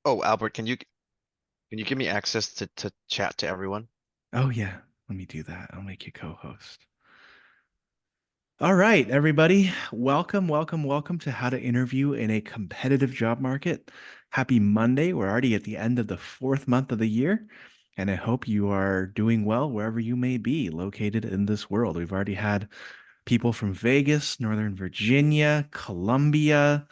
Oh, Albert, can you give me access to chat to everyone? Oh, yeah. Let me do that. I'll make you co-host. All right, everybody. Welcome to How to Interview in a Competitive Job Market. Happy Monday. We're already at the end of the fourth month of the year, and I hope you are doing well wherever you may be located in this world. We've already had people from Vegas, Northern Virginia, Colombia,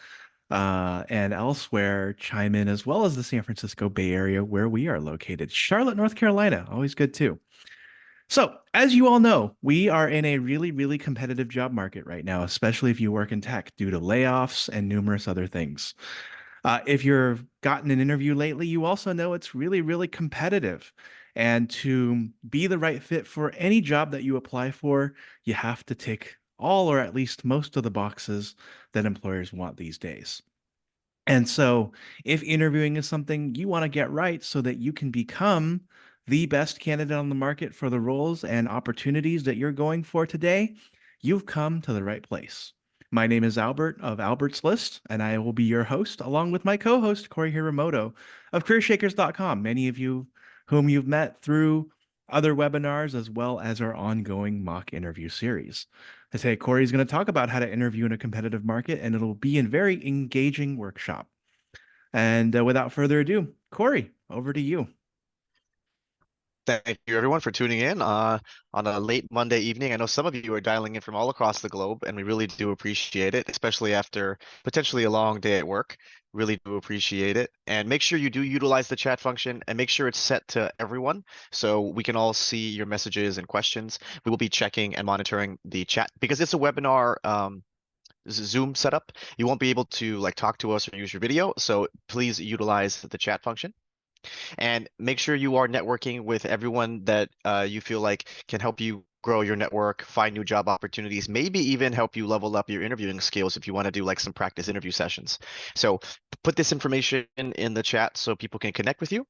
and elsewhere chime in, as well as the San Francisco Bay Area where we are located. Charlotte, North Carolina, always good too. So, as you all know, we are in a really, really competitive job market right now, especially if you work in tech due to layoffs and numerous other things. If you've gotten an interview lately, you also know it's really, really competitive. And to be the right fit for any job that you apply for, you have to tick all or at least most of the boxes that employers want these days. And so, if interviewing is something you want to get right so that you can become the best candidate on the market for the roles and opportunities that you're going for today, you've come to the right place. My name is Albert of Albert's List, and I will be your host along with my co host, Cory Hiramoto of CareerShakers.com. Many of you whom you've met through other webinars as well as our ongoing mock interview series. Today, Corey is going to talk about how to interview in a competitive market, and it'll be a very engaging workshop. And without further ado, Corey, over to you. Thank you everyone for tuning in on a late Monday evening. I know some of you are dialing in from all across the globe, and we really do appreciate it, especially after potentially a long day at work. Really do appreciate it. And make sure you do utilize the chat function and make sure it's set to everyone so we can all see your messages and questions. We will be checking and monitoring the chat because it's a webinar Zoom setup. You won't be able to like talk to us or use your video, so please utilize the chat function. And make sure you are networking with everyone that you feel like can help you grow your network, find new job opportunities, maybe even help you level up your interviewing skills if you want to do like some practice interview sessions. So put this information in the chat so people can connect with you.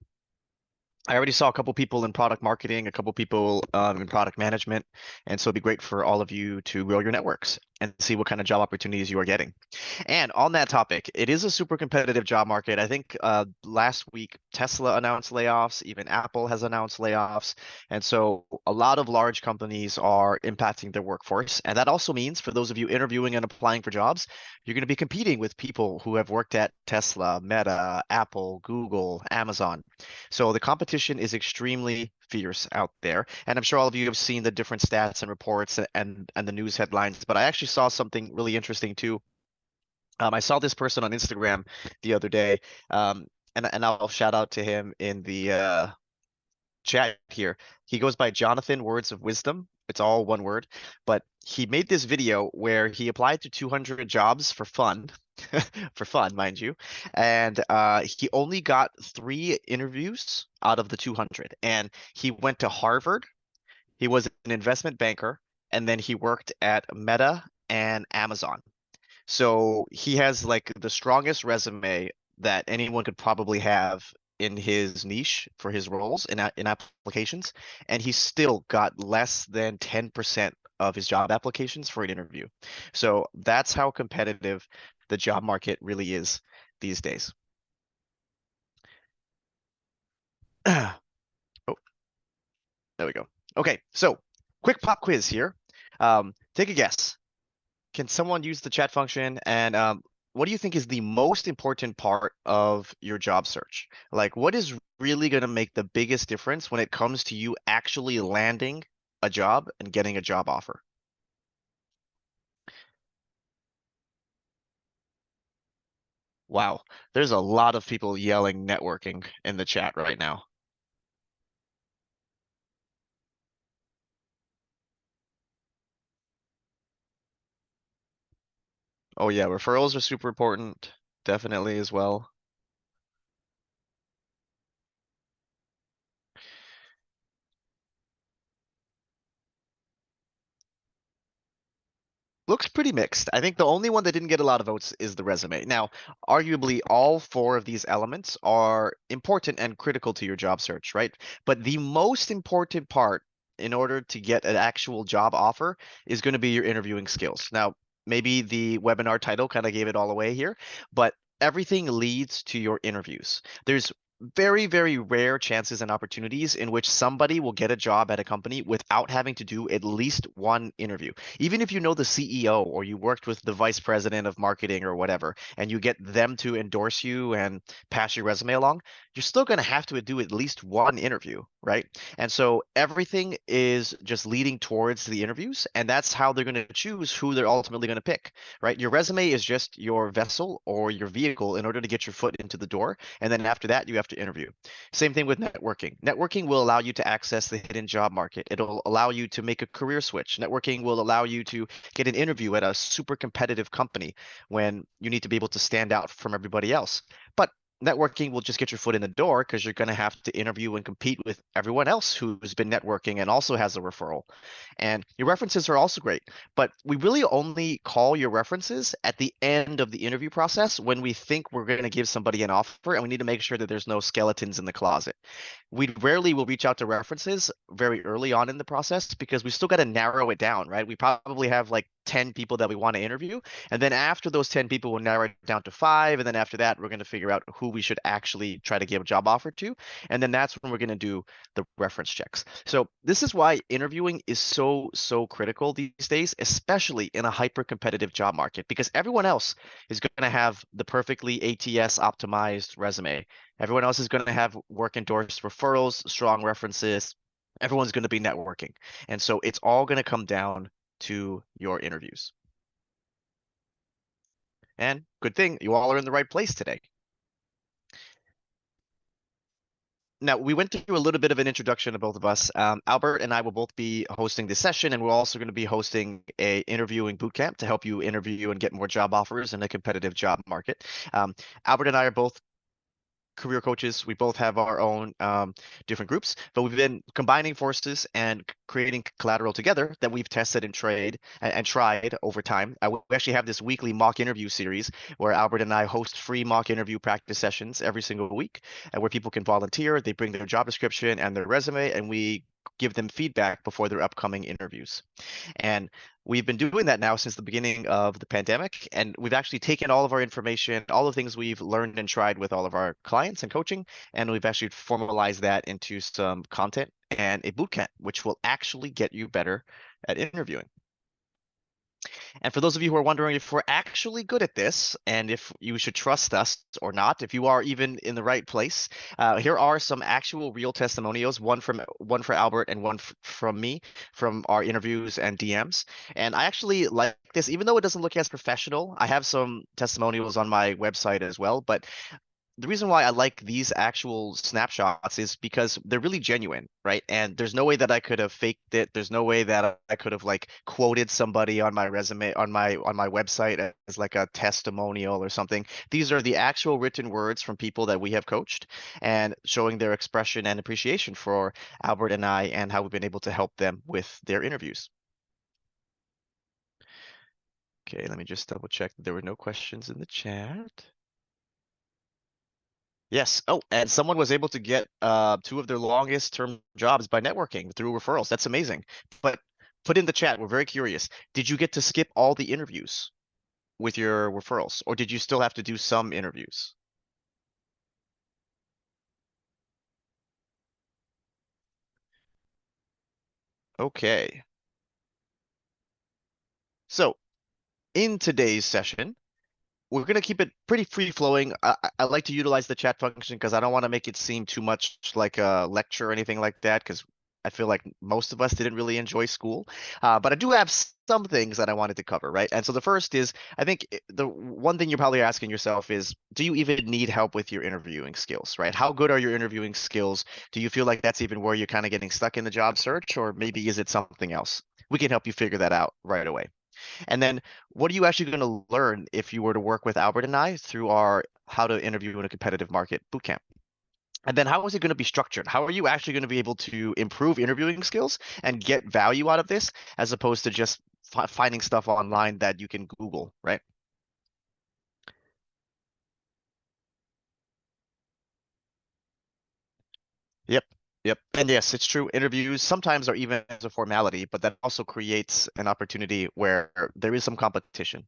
I already saw a couple people in product marketing, a couple people in product management, and so it'd be great for all of you to grow your networks and see what kind of job opportunities you are getting. And on that topic, it is a super competitive job market. I think last week Tesla announced layoffs, even Apple has announced layoffs, and so a lot of large companies are impacting their workforce. And that also means for those of you interviewing and applying for jobs, you're going to be competing with people who have worked at Tesla, Meta, Apple, Google, Amazon. So the competition is extremely fierce out there. And I'm sure all of you have seen the different stats and reports and the news headlines, but I actually saw something really interesting too. I saw this person on Instagram the other day, and I'll shout out to him in the chat here. He goes by Jonathan Words of Wisdom. It's all one word, but he made this video where he applied to 200 jobs for fun, for fun, mind you, and he only got 3 interviews out of the 200. And he went to Harvard. He was an investment banker, and then he worked at Meta and Amazon. So he has like the strongest resume that anyone could probably have in his niche for his roles in applications, and he still got less than 10% of his job applications for an interview. So that's how competitive the job market really is these days. Oh, there we go. Okay, so quick pop quiz here. Take a guess. Can someone use the chat function? And what do you think is the most important part of your job search? Like, what is really going to make the biggest difference when it comes to you actually landing a job and getting a job offer? Wow, there's a lot of people yelling networking in the chat right now. Oh yeah, referrals are super important, definitely as well. Looks pretty mixed. I think the only one that didn't get a lot of votes is the resume. Now, arguably, all 4 of these elements are important and critical to your job search, right? But the most important part in order to get an actual job offer is going to be your interviewing skills. Now, maybe the webinar title kind of gave it all away here, but everything leads to your interviews. There's very, very rare chances and opportunities in which somebody will get a job at a company without having to do at least one interview. Even if you know the CEO or you worked with the vice president of marketing or whatever, and you get them to endorse you and pass your resume along, you're still going to have to do at least one interview, right? And so everything is just leading towards the interviews, and that's how they're going to choose who they're ultimately going to pick, right? Your resume is just your vessel or your vehicle in order to get your foot into the door. And then after that, you have to interview. Same thing with networking. Networking will allow you to access the hidden job market. It'll allow you to make a career switch. Networking will allow you to get an interview at a super competitive company when you need to be able to stand out from everybody else. But networking will just get your foot in the door because you're going to have to interview and compete with everyone else who's been networking and also has a referral. And your references are also great, but we really only call your references at the end of the interview process when we think we're going to give somebody an offer and we need to make sure that there's no skeletons in the closet. We rarely will reach out to references very early on in the process because we still got to narrow it down, right? We probably have like 10 people that we want to interview. And then after those 10 people, we'll narrow it down to five. And then after that, we're going to figure out who we should actually try to give a job offer to. And then that's when we're going to do the reference checks. So this is why interviewing is so critical these days, especially in a hyper competitive job market, because everyone else is going to have the perfectly ATS optimized resume. Everyone else is going to have work endorsed referrals, strong references. Everyone's going to be networking. And so it's all going to come down to your interviews. And good thing you all are in the right place today. Now, we went through a little bit of an introduction of both of us. Albert and I will both be hosting this session, and we're also going to be hosting a interviewing bootcamp to help you interview and get more job offers in a competitive job market. Albert and I are both career coaches. We both have our own different groups, but we've been combining forces and creating collateral together that we've tested and tried over time. We actually have this weekly mock interview series where Albert and I host free mock interview practice sessions every single week, and where people can volunteer. They bring their job description and their resume, and we give them feedback before their upcoming interviews. And we've been doing that now since the beginning of the pandemic. And we've actually taken all of our information, all the things we've learned and tried with all of our clients and coaching, and we've actually formalized that into some content and a bootcamp, which will actually get you better at interviewing. And for those of you who are wondering if we're actually good at this and if you should trust us or not, if you are even in the right place, here are some actual real testimonials, one for Albert and one from me from our interviews and DMs. And I actually like this, even though it doesn't look as professional. I have some testimonials on my website as well, but the reason why I like these actual snapshots is because they're really genuine, right? And there's no way that I could have faked it. There's no way that I could have like quoted somebody on my resume on my website as like a testimonial or something. These are the actual written words from people that we have coached and showing their expression and appreciation for Albert and I and how we've been able to help them with their interviews. Okay, let me just double check that there were no questions in the chat. Yes. Oh, and someone was able to get two of their longest term jobs by networking through referrals. That's amazing. But put in the chat, we're very curious. Did you get to skip all the interviews with your referrals, or did you still have to do some interviews? Okay. So in today's session, we're going to keep it pretty free flowing. I like to utilize the chat function because I don't want to make it seem too much like a lecture or anything like that because I feel like most of us didn't really enjoy school. But I do have some things that I wanted to cover, right? And so the first is, I think the one thing you're probably asking yourself is, do you even need help with your interviewing skills, right? How good are your interviewing skills? Do you feel like that's even where you're kind of getting stuck in the job search, or maybe is it something else? We can help you figure that out right away. And then what are you actually going to learn if you were to work with Albert and I through our How to Interview in a Competitive Market bootcamp? And then how is it going to be structured? How are you actually going to be able to improve interviewing skills and get value out of this as opposed to just finding stuff online that you can Google, right? Yep. Yep. And yes, it's true. Interviews sometimes are even as a formality, but that also creates an opportunity where there is some competition.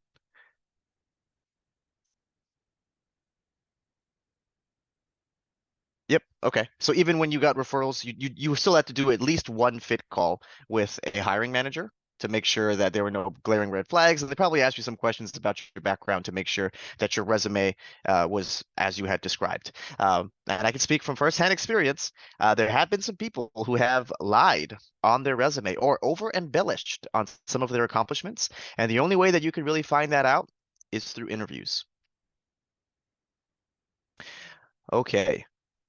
Yep. Okay. So even when you got referrals, you still had to do at least one fit call with a hiring manager to make sure that there were no glaring red flags, and they probably asked you some questions about your background to make sure that your resume was as you had described. And I can speak from firsthand experience. There have been some people who have lied on their resume or over embellished on some of their accomplishments, and the only way that you can really find that out is through interviews. Okay.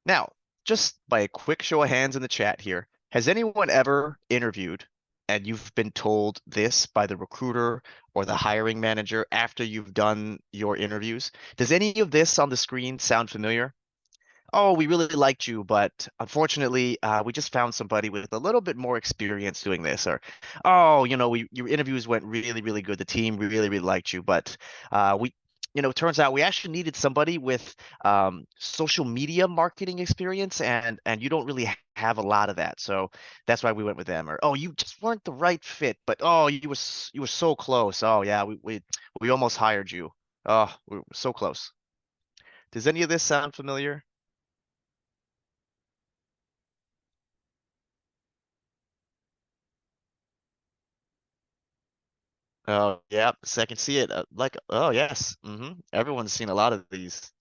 Now, just by a quick show of hands in the chat here, has anyone ever interviewed and you've been told this by the recruiter or the hiring manager after you've done your interviews? Does any of this on the screen sound familiar? Oh, we really liked you, but unfortunately, we just found somebody with a little bit more experience doing this. Or, oh, your interviews went really, really good. The team really, really liked you, but it turns out we actually needed somebody with social media marketing experience, and you don't really have a lot of that. So that's why we went with them. Or, oh, you just weren't the right fit, but oh, you were so close. Oh yeah, we almost hired you. Oh, we were so close. Does any of this sound familiar? Oh, yeah, so I can see it. Oh, yes. Everyone's seen a lot of these.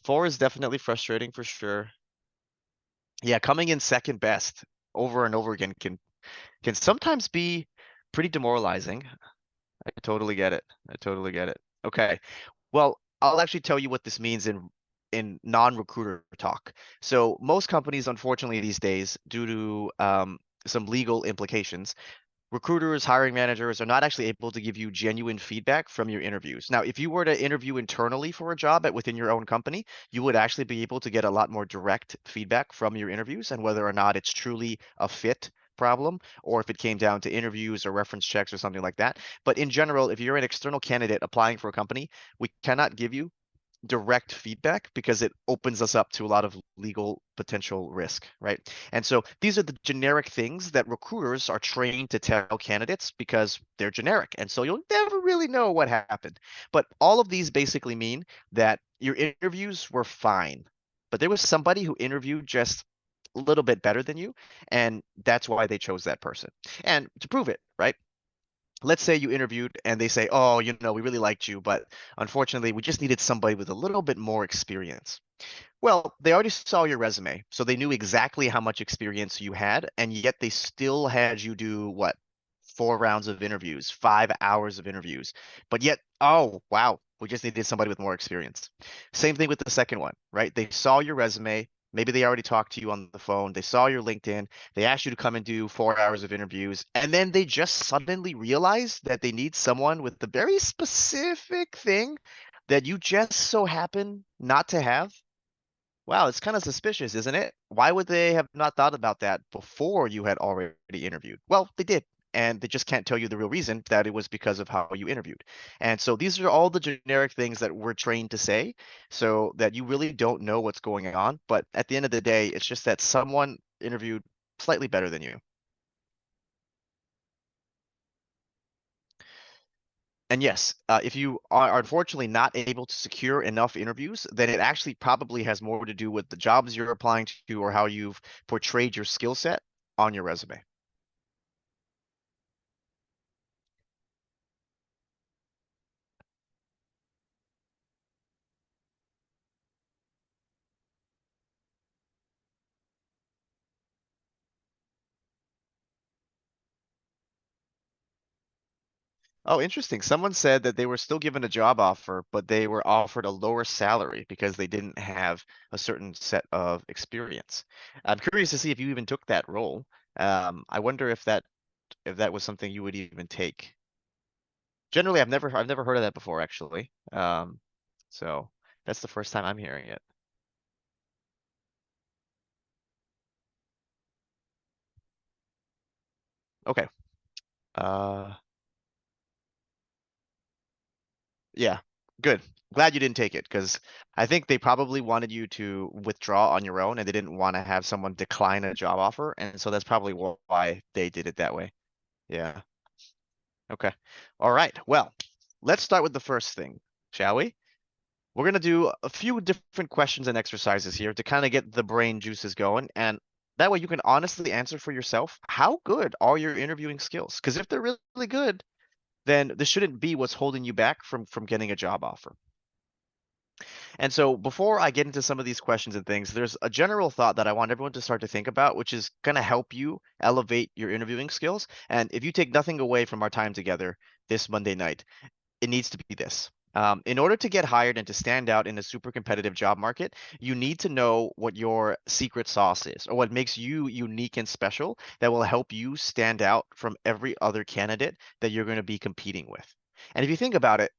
Four is definitely frustrating for sure. Yeah, coming in second best over and over again can sometimes be pretty demoralizing. I totally get it. I totally get it. Okay. Well, I'll actually tell you what this means in non-recruiter talk. So most companies, unfortunately, these days, due to some legal implications, recruiters, hiring managers are not actually able to give you genuine feedback from your interviews. Now, if you were to interview internally for a job within your own company, you would actually be able to get a lot more direct feedback from your interviews and whether or not it's truly a fit problem or if it came down to interviews or reference checks or something like that. But in general, if you're an external candidate applying for a company, we cannot give you direct feedback because it opens us up to a lot of legal potential risk, right? And so these are the generic things that recruiters are trained to tell candidates because they're generic. And so you'll never really know what happened. But all of these basically mean that your interviews were fine, but there was somebody who interviewed just a little bit better than you, and that's why they chose that person. And to prove it, right? Let's say you interviewed and they say, oh, we really liked you, but unfortunately, we just needed somebody with a little bit more experience. Well, they already saw your resume, so they knew exactly how much experience you had, and yet they still had you do what? 4 rounds of interviews, 5 hours of interviews. But yet, oh, wow, we just needed somebody with more experience. Same thing with the second one, right? They saw your resume. Maybe they already talked to you on the phone. They saw your LinkedIn. They asked you to come and do 4 hours of interviews. And then they just suddenly realized that they need someone with the very specific thing that you just so happen not to have. Wow, it's kind of suspicious, isn't it? Why would they have not thought about that before you had already interviewed? Well, they did, and they just can't tell you the real reason that it was because of how you interviewed. And so these are all the generic things that we're trained to say so that you really don't know what's going on. But at the end of the day, it's just that someone interviewed slightly better than you. And yes, if you are unfortunately not able to secure enough interviews, then it actually probably has more to do with the jobs you're applying to or how you've portrayed your skill set on your resume. Oh, interesting. Someone said that they were still given a job offer, but they were offered a lower salary because they didn't have a certain set of experience. I'm curious to see if you even took that role. I wonder if that was something you would even take. Generally, I've never heard of that before, actually. So that's the first time I'm hearing it. Okay. Uh, yeah, good. Glad you didn't take it because I think they probably wanted you to withdraw on your own and they didn't want to have someone decline a job offer. And so that's probably why they did it that way. Yeah. Okay. All right. Well, let's start with the first thing, shall we? We're going to do a few different questions and exercises here to kind of get the brain juices going. And that way you can honestly answer for yourself, how good are your interviewing skills? Because if they're really good, then this shouldn't be what's holding you back from getting a job offer. And so before I get into some of these questions and things, there's a general thought that I want everyone to start to think about, which is going to help you elevate your interviewing skills. And if you take nothing away from our time together this Monday night, it needs to be this. In order to get hired and to stand out in a super competitive job market, you need to know what your secret sauce is or what makes you unique and special that will help you stand out from every other candidate that you're going to be competing with. And if you think about it,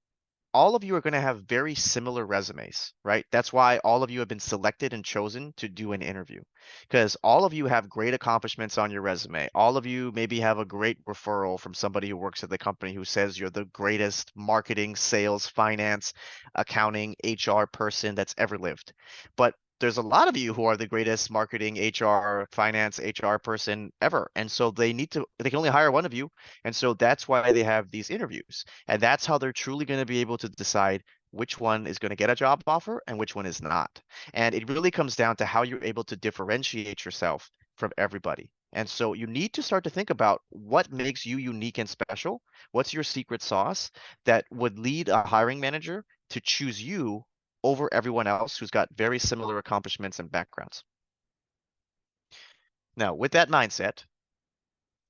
all of you are going to have very similar resumes, right? That's why all of you have been selected and chosen to do an interview because all of you have great accomplishments on your resume. All of you maybe have a great referral from somebody who works at the company who says you're the greatest marketing, sales, finance, accounting, HR person that's ever lived. But there's a lot of you who are the greatest marketing, HR, finance, HR person ever. And so they can only hire one of you. And so that's why they have these interviews. And that's how they're truly going to be able to decide which one is going to get a job offer and which one is not. And it really comes down to how you're able to differentiate yourself from everybody. And so you need to start to think about what makes you unique and special. What's your secret sauce that would lead a hiring manager to choose you over everyone else who's got very similar accomplishments and backgrounds. Now, with that mindset,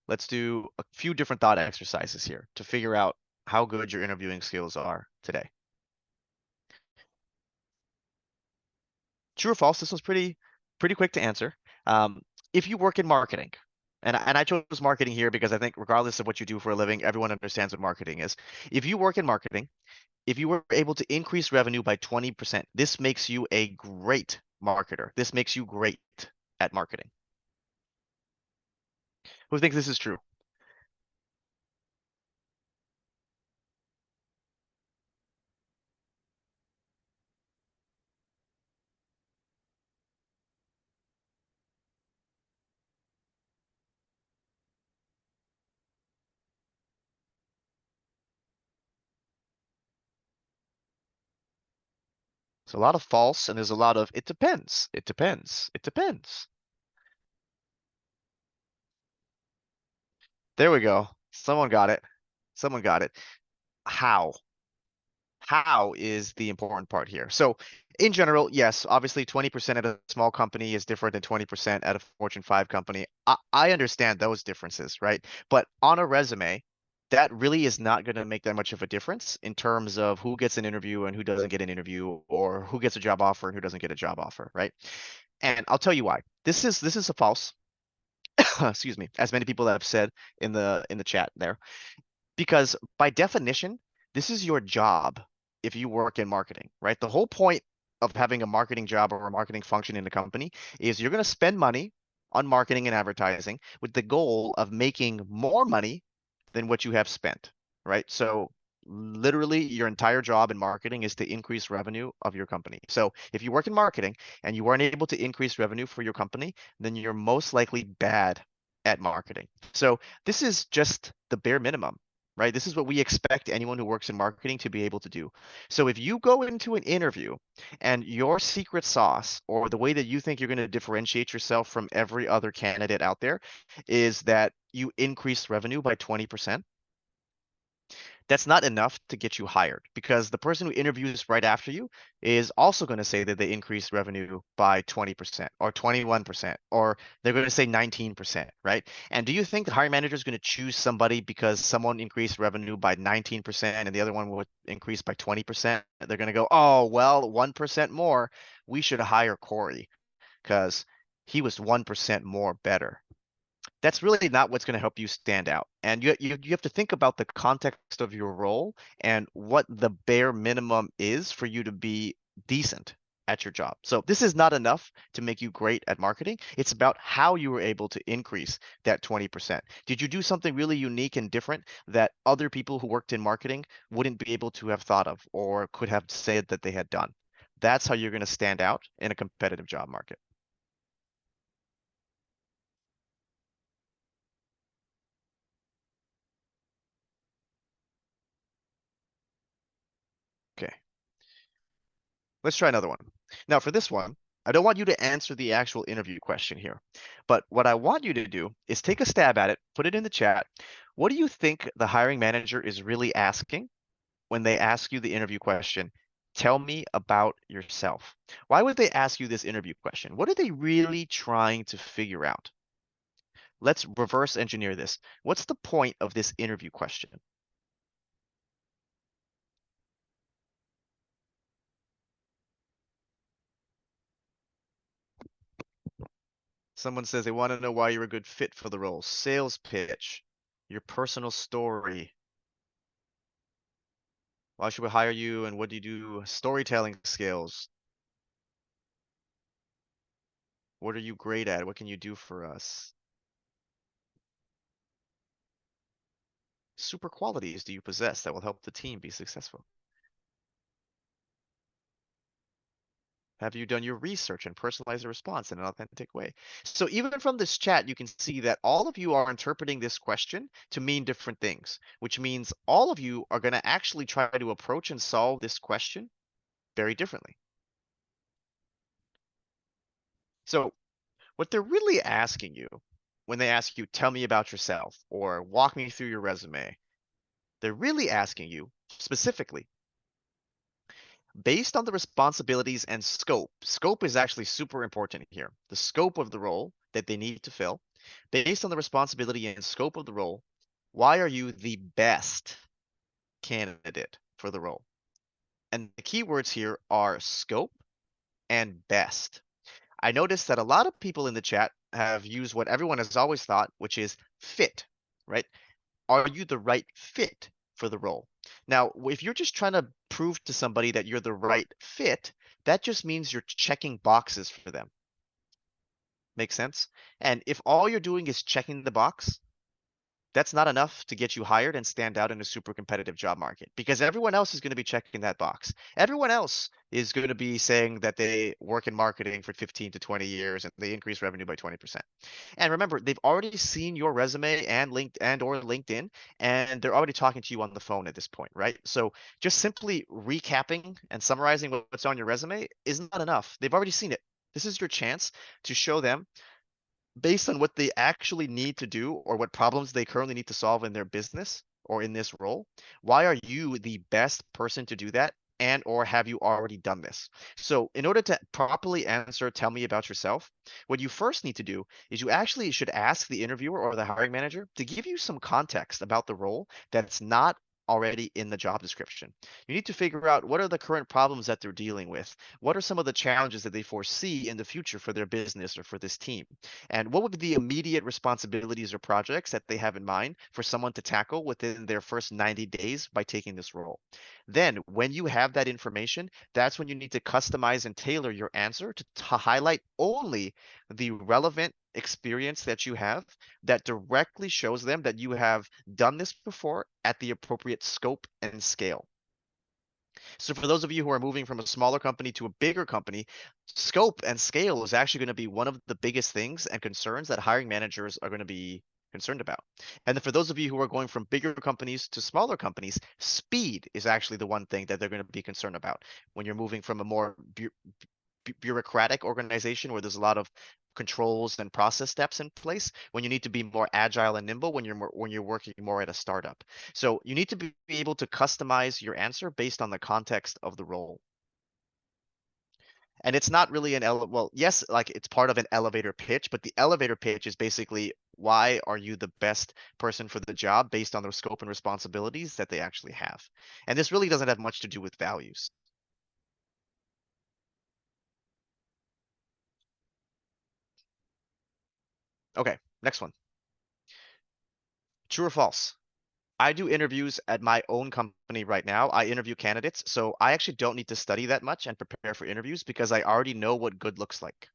let's do a few different thought exercises here to figure out how good your interviewing skills are today. True or false? This was pretty quick to answer. Um, if you work in marketing, and I chose marketing here because I think regardless of what you do for a living, everyone understands what marketing is. If you work in marketing, if you were able to increase revenue by 20%, this makes you a great marketer. This makes you great at marketing. Who thinks this is true? There's a lot of false and there's a lot of it depends. It depends. It depends. There we go. Someone got it. Someone got it. How? How is the important part here. So, in general, yes, obviously 20% at a small company is different than 20% at a Fortune 5 company. I understand those differences, right? But on a resume, that really is not going to make that much of a difference in terms of who gets an interview and who doesn't get an interview, or who gets a job offer and who doesn't get a job offer, right? And I'll tell you why. This is a false, excuse me, as many people have said in the chat there. Because by definition, this is your job if you work in marketing, right? The whole point of having a marketing job or a marketing function in the company is you're going to spend money on marketing and advertising with the goal of making more money than what you have spent, right? So literally your entire job in marketing is to increase revenue of your company. So if you work in marketing and you aren't able to increase revenue for your company, then you're most likely bad at marketing. So this is just the bare minimum, right? This is what we expect anyone who works in marketing to be able to do. So if you go into an interview and your secret sauce or the way that you think you're going to differentiate yourself from every other candidate out there is that you increase revenue by 20%, that's not enough to get you hired because the person who interviews right after you is also going to say that they increased revenue by 20% or 21%, or they're going to say 19%, right? And do you think the hiring manager is going to choose somebody because someone increased revenue by 19% and the other one would increase by 20%? They're going to go, oh, well, 1% more. We should hire Cory because he was 1% more better. That's really not what's going to help you stand out. And you have to think about the context of your role and what the bare minimum is for you to be decent at your job. So this is not enough to make you great at marketing. It's about how you were able to increase that 20%. Did you do something really unique and different that other people who worked in marketing wouldn't be able to have thought of or could have said that they had done? That's how you're going to stand out in a competitive job market. Okay. Let's try another one. Now, for this one, I don't want you to answer the actual interview question here, but what I want you to do is take a stab at it, put it in the chat. What do you think the hiring manager is really asking when they ask you the interview question? Tell me about yourself. Why would they ask you this interview question? What are they really trying to figure out? Let's reverse engineer this. What's the point of this interview question? Someone says they want to know why you're a good fit for the role. Sales pitch, your personal story. Why should we hire you and what do you do? Storytelling skills. What are you great at? What can you do for us? Super qualities do you possess that will help the team be successful? Have you done your research and personalized a response in an authentic way? So even from this chat, you can see that all of you are interpreting this question to mean different things, which means all of you are going to actually try to approach and solve this question very differently. So what they're really asking you when they ask you, tell me about yourself or walk me through your resume, they're really asking you specifically, based on the responsibilities and scope. Scope is actually super important here. The scope of the role that they need to fill, based on the responsibility and scope of the role, why are you the best candidate for the role? And the keywords here are scope and best. I noticed that a lot of people in the chat have used what everyone has always thought, which is fit, right? Are you the right fit for the role? Now, if you're just trying to prove to somebody that you're the right fit, that just means you're checking boxes for them. Make sense? And if all you're doing is checking the box, that's not enough to get you hired and stand out in a super competitive job market because everyone else is going to be checking that box. Everyone else is going to be saying that they work in marketing for 15 to 20 years and they increase revenue by 20%. And remember, they've already seen your resume and LinkedIn, and they're already talking to you on the phone at this point, right? So just simply recapping and summarizing what's on your resume is not enough. They've already seen it. This is your chance to show them based on what they actually need to do or what problems they currently need to solve in their business or in this role. Why are you the best person to do that? And or have you already done this? So in order to properly answer, tell me about yourself, what you first need to do is you actually should ask the interviewer or the hiring manager to give you some context about the role that's not already in the job description. You need to figure out what are the current problems that they're dealing with. What are some of the challenges that they foresee in the future for their business or for this team? And what would be the immediate responsibilities or projects that they have in mind for someone to tackle within their first 90 days by taking this role? Then, when you have that information, that's when you need to customize and tailor your answer to highlight only the relevant experience that you have that directly shows them that you have done this before at the appropriate scope and scale. So for those of you who are moving from a smaller company to a bigger company, scope and scale is actually going to be one of the biggest things and concerns that hiring managers are going to be concerned about. And then for those of you who are going from bigger companies to smaller companies, speed is actually the one thing that they're going to be concerned about when you're moving from a more bureaucratic organization where there's a lot of controls and process steps in place when you need to be more agile and nimble when you're working more at a startup. So you need to be able to customize your answer based on the context of the role. And it's not really well, yes, like it's part of an elevator pitch, but the elevator pitch is basically why are you the best person for the job based on the scope and responsibilities that they actually have. And this really doesn't have much to do with values. Okay, next one. True or false? I do interviews at my own company right now. I interview candidates, so I actually don't need to study that much and prepare for interviews because I already know what good looks like.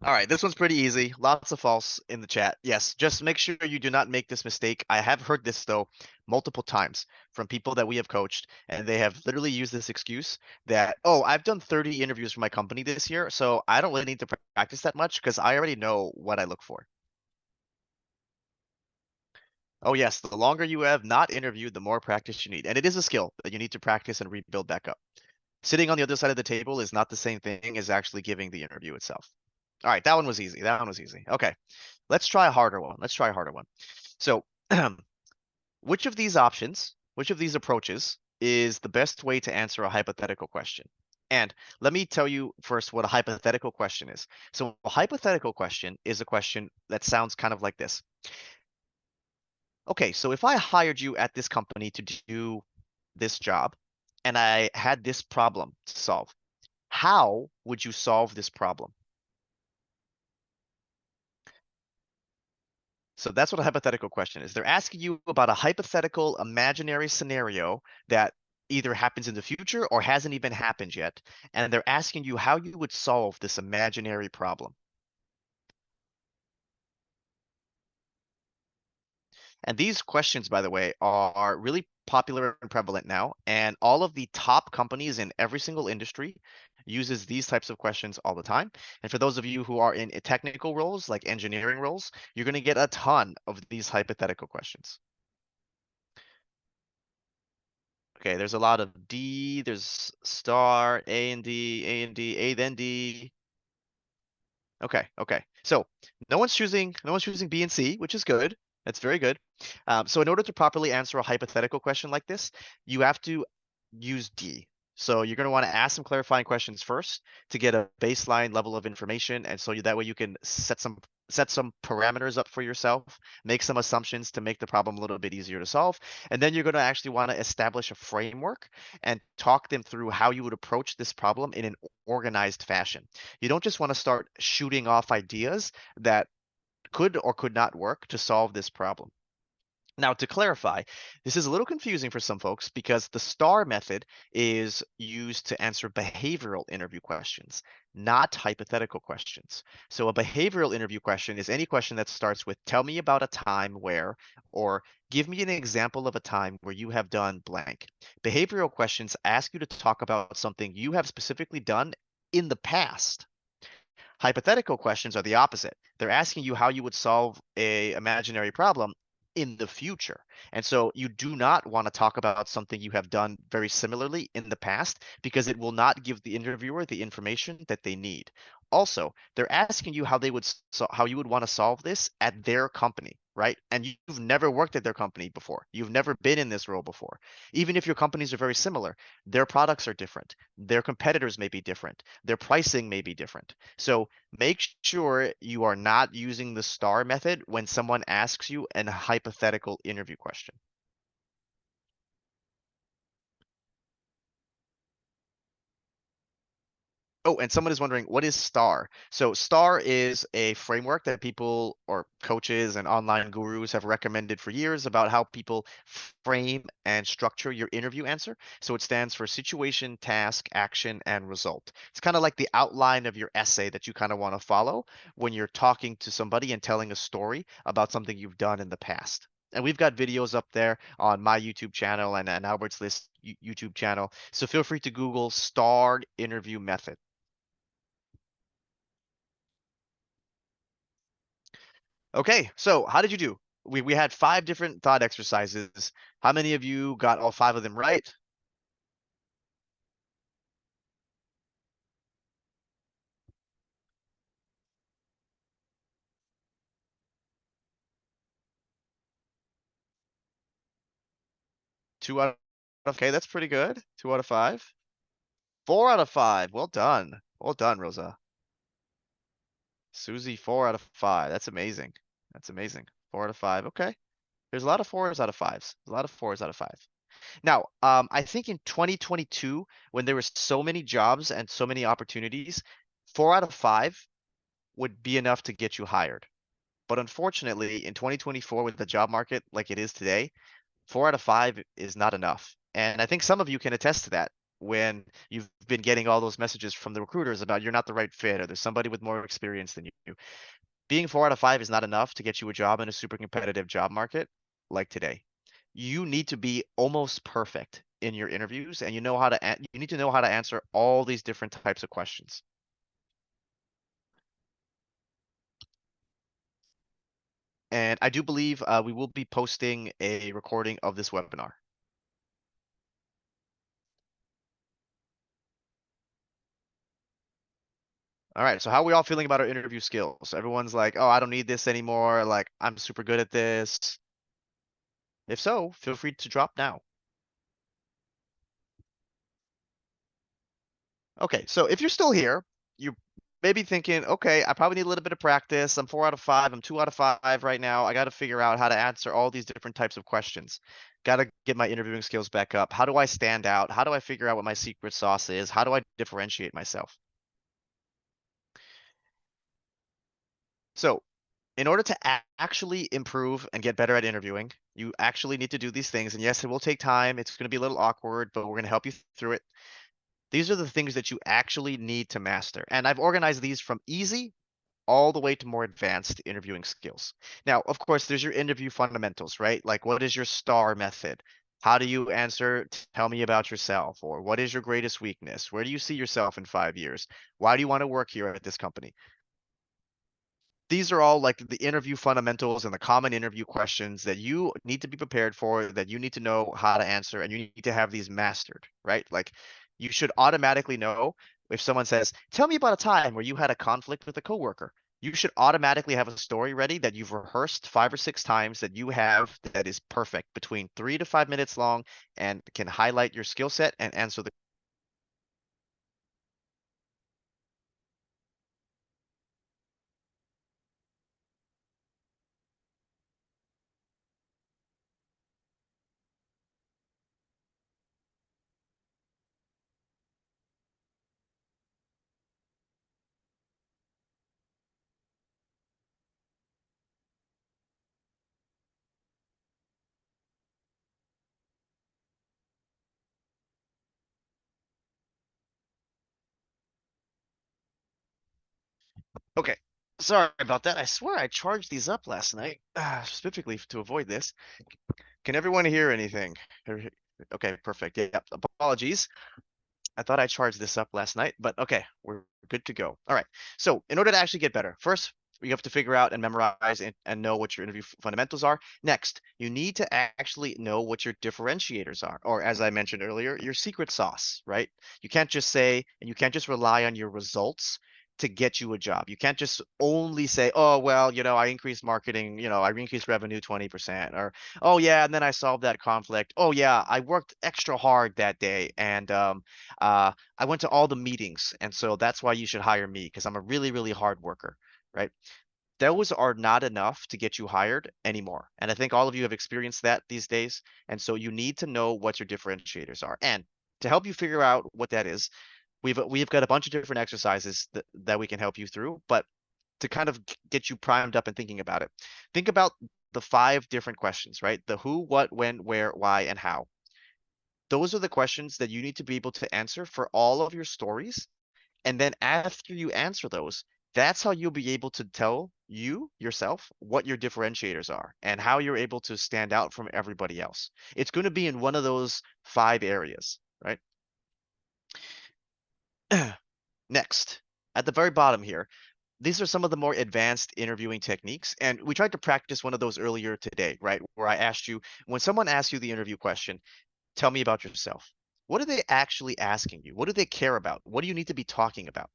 All right, this one's pretty easy. Lots of false in the chat. Yes, just make sure you do not make this mistake. I have heard this though multiple times from people that we have coached, and they have literally used this excuse that, oh, I've done 30 interviews for my company this year, so I don't really need to practice that much because I already know what I look for. Oh yes, the longer you have not interviewed, the more practice you need. And it is a skill that you need to practice and rebuild back up. Sitting on the other side of the table is not the same thing as actually giving the interview itself. All right, that one was easy. That one was easy. Okay, let's try a harder one. Let's try a harder one. So, which of these approaches is the best way to answer a hypothetical question? And let me tell you first what a hypothetical question is. So, a hypothetical question is a question that sounds kind of like this. Okay, so if I hired you at this company to do this job and I had this problem to solve, how would you solve this problem? So that's what a hypothetical question is. They're asking you about a hypothetical imaginary scenario that either happens in the future or hasn't even happened yet. And they're asking you how you would solve this imaginary problem. And these questions, by the way, are really popular and prevalent now. And all of the top companies in every single industry uses these types of questions all the time. And for those of you who are in technical roles, like engineering roles, you're going to get a ton of these hypothetical questions. Okay, there's a lot of D, there's star, A and D, A and D, A then D. Okay, okay. So no one's choosing B and C, which is good. That's very good. So in order to properly answer a hypothetical question like this, you have to use D. So you're going to want to ask some clarifying questions first to get a baseline level of information, and so that way you can set some parameters up for yourself, make some assumptions to make the problem a little bit easier to solve, and then you're going to actually want to establish a framework and talk them through how you would approach this problem in an organized fashion. You don't just want to start shooting off ideas that could or could not work to solve this problem. Now, to clarify, this is a little confusing for some folks because the STAR method is used to answer behavioral interview questions, not hypothetical questions. So, a behavioral interview question is any question that starts with, tell me about a time where, or give me an example of a time where you have done blank. Behavioral questions ask you to talk about something you have specifically done in the past. Hypothetical questions are the opposite. They're asking you how you would solve a imaginary problem in the future. And so you do not want to talk about something you have done very similarly in the past because it will not give the interviewer the information that they need. Also, they're asking you how they would how you would want to solve this at their company, right? And you've never worked at their company before. You've never been in this role before. Even if your companies are very similar, their products are different. Their competitors may be different. Their pricing may be different. So make sure you are not using the STAR method when someone asks you an hypothetical interview question. Oh, and someone is wondering, what is STAR? So STAR is a framework that people or coaches and online gurus have recommended for years about how people frame and structure your interview answer. So it stands for situation, task, action, and result. It's kind of like the outline of your essay that you kind of want to follow when you're talking to somebody and telling a story about something you've done in the past. And we've got videos up there on my YouTube channel and Albert's List YouTube channel. So feel free to Google STAR interview method. Okay, so how did you do? We had five different thought exercises. How many of you got all five of them right? Two out of, okay, that's pretty good. Two out of five. Four out of five. Well done. Well done, Rosa. Susie, four out of five. That's amazing. That's amazing. Four out of five. Okay. There's a lot of fours out of fives. A lot of fours out of five. Now, I think in 2022, when there were so many jobs and so many opportunities, four out of five would be enough to get you hired. But unfortunately, in 2024, with the job market like it is today, four out of five is not enough. And I think some of you can attest to that when you've been getting all those messages from the recruiters about you're not the right fit or there's somebody with more experience than you. Being four out of five is not enough to get you a job in a super competitive job market like today. You need to be almost perfect in your interviews and you need to know how to answer all these different types of questions. And I do believe we will be posting a recording of this webinar. All right, so how are we all feeling about our interview skills? Everyone's like, oh, I don't need this anymore. Like, I'm super good at this. If so, feel free to drop now. Okay, so if you're still here, you may be thinking, okay, I probably need a little bit of practice. I'm 4 out of 5. I'm 2 out of 5 right now. I got to figure out how to answer all these different types of questions. Got to get my interviewing skills back up. How do I stand out? How do I figure out what my secret sauce is? How do I differentiate myself? So, in order to actually improve and get better at interviewing, you actually need to do these things. And yes, it will take time. It's going to be a little awkward, but we're going to help you through it. These are the things that you actually need to master. And I've organized these from easy all the way to more advanced interviewing skills. Now, of course, there's your interview fundamentals, right? Like, what is your STAR method? How do you answer? Tell me about yourself. Or what is your greatest weakness? Where do you see yourself in 5 years? Why do you want to work here at this company? These are all like the interview fundamentals and the common interview questions that you need to be prepared for, that you need to know how to answer, and you need to have these mastered, right? Like you should automatically know if someone says, "Tell me about a time where you had a conflict with a coworker." You should automatically have a story ready that you've rehearsed 5 or 6 times that you have that is perfect between 3 to 5 minutes long and can highlight your skill set and answer the. Okay. Sorry about that. I swear I charged these up last night, specifically to avoid this. Can everyone hear anything? Okay, perfect. Yeah, apologies. I thought I charged this up last night, but okay, we're good to go. All right. So, in order to actually get better, first, you have to figure out and memorize and know what your interview fundamentals are. Next, you need to actually know what your differentiators are, or as I mentioned earlier, your secret sauce, right? You can't just say, and you can't just rely on your results to get you a job. You can't just only say, oh, well, I increased marketing, I increased revenue 20%, or, oh, yeah, and then I solved that conflict. Oh, yeah, I worked extra hard that day, and I went to all the meetings, and so that's why you should hire me because I'm a really, really hard worker, right? Those are not enough to get you hired anymore. And I think all of you have experienced that these days. And so you need to know what your differentiators are. And to help you figure out what that is, we've got a bunch of different exercises that we can help you through. But to kind of get you primed up and thinking about it, think about the 5 different questions, right? The who, what, when, where, why, and how. Those are the questions that you need to be able to answer for all of your stories. And then after you answer those, that's how you'll be able to tell you yourself what your differentiators are and how you're able to stand out from everybody else. It's going to be in one of those 5 areas, right? Next, at the very bottom here, these are some of the more advanced interviewing techniques. And we tried to practice one of those earlier today, right? Where I asked you, when someone asks you the interview question, tell me about yourself. What are they actually asking you? What do they care about? What do you need to be talking about?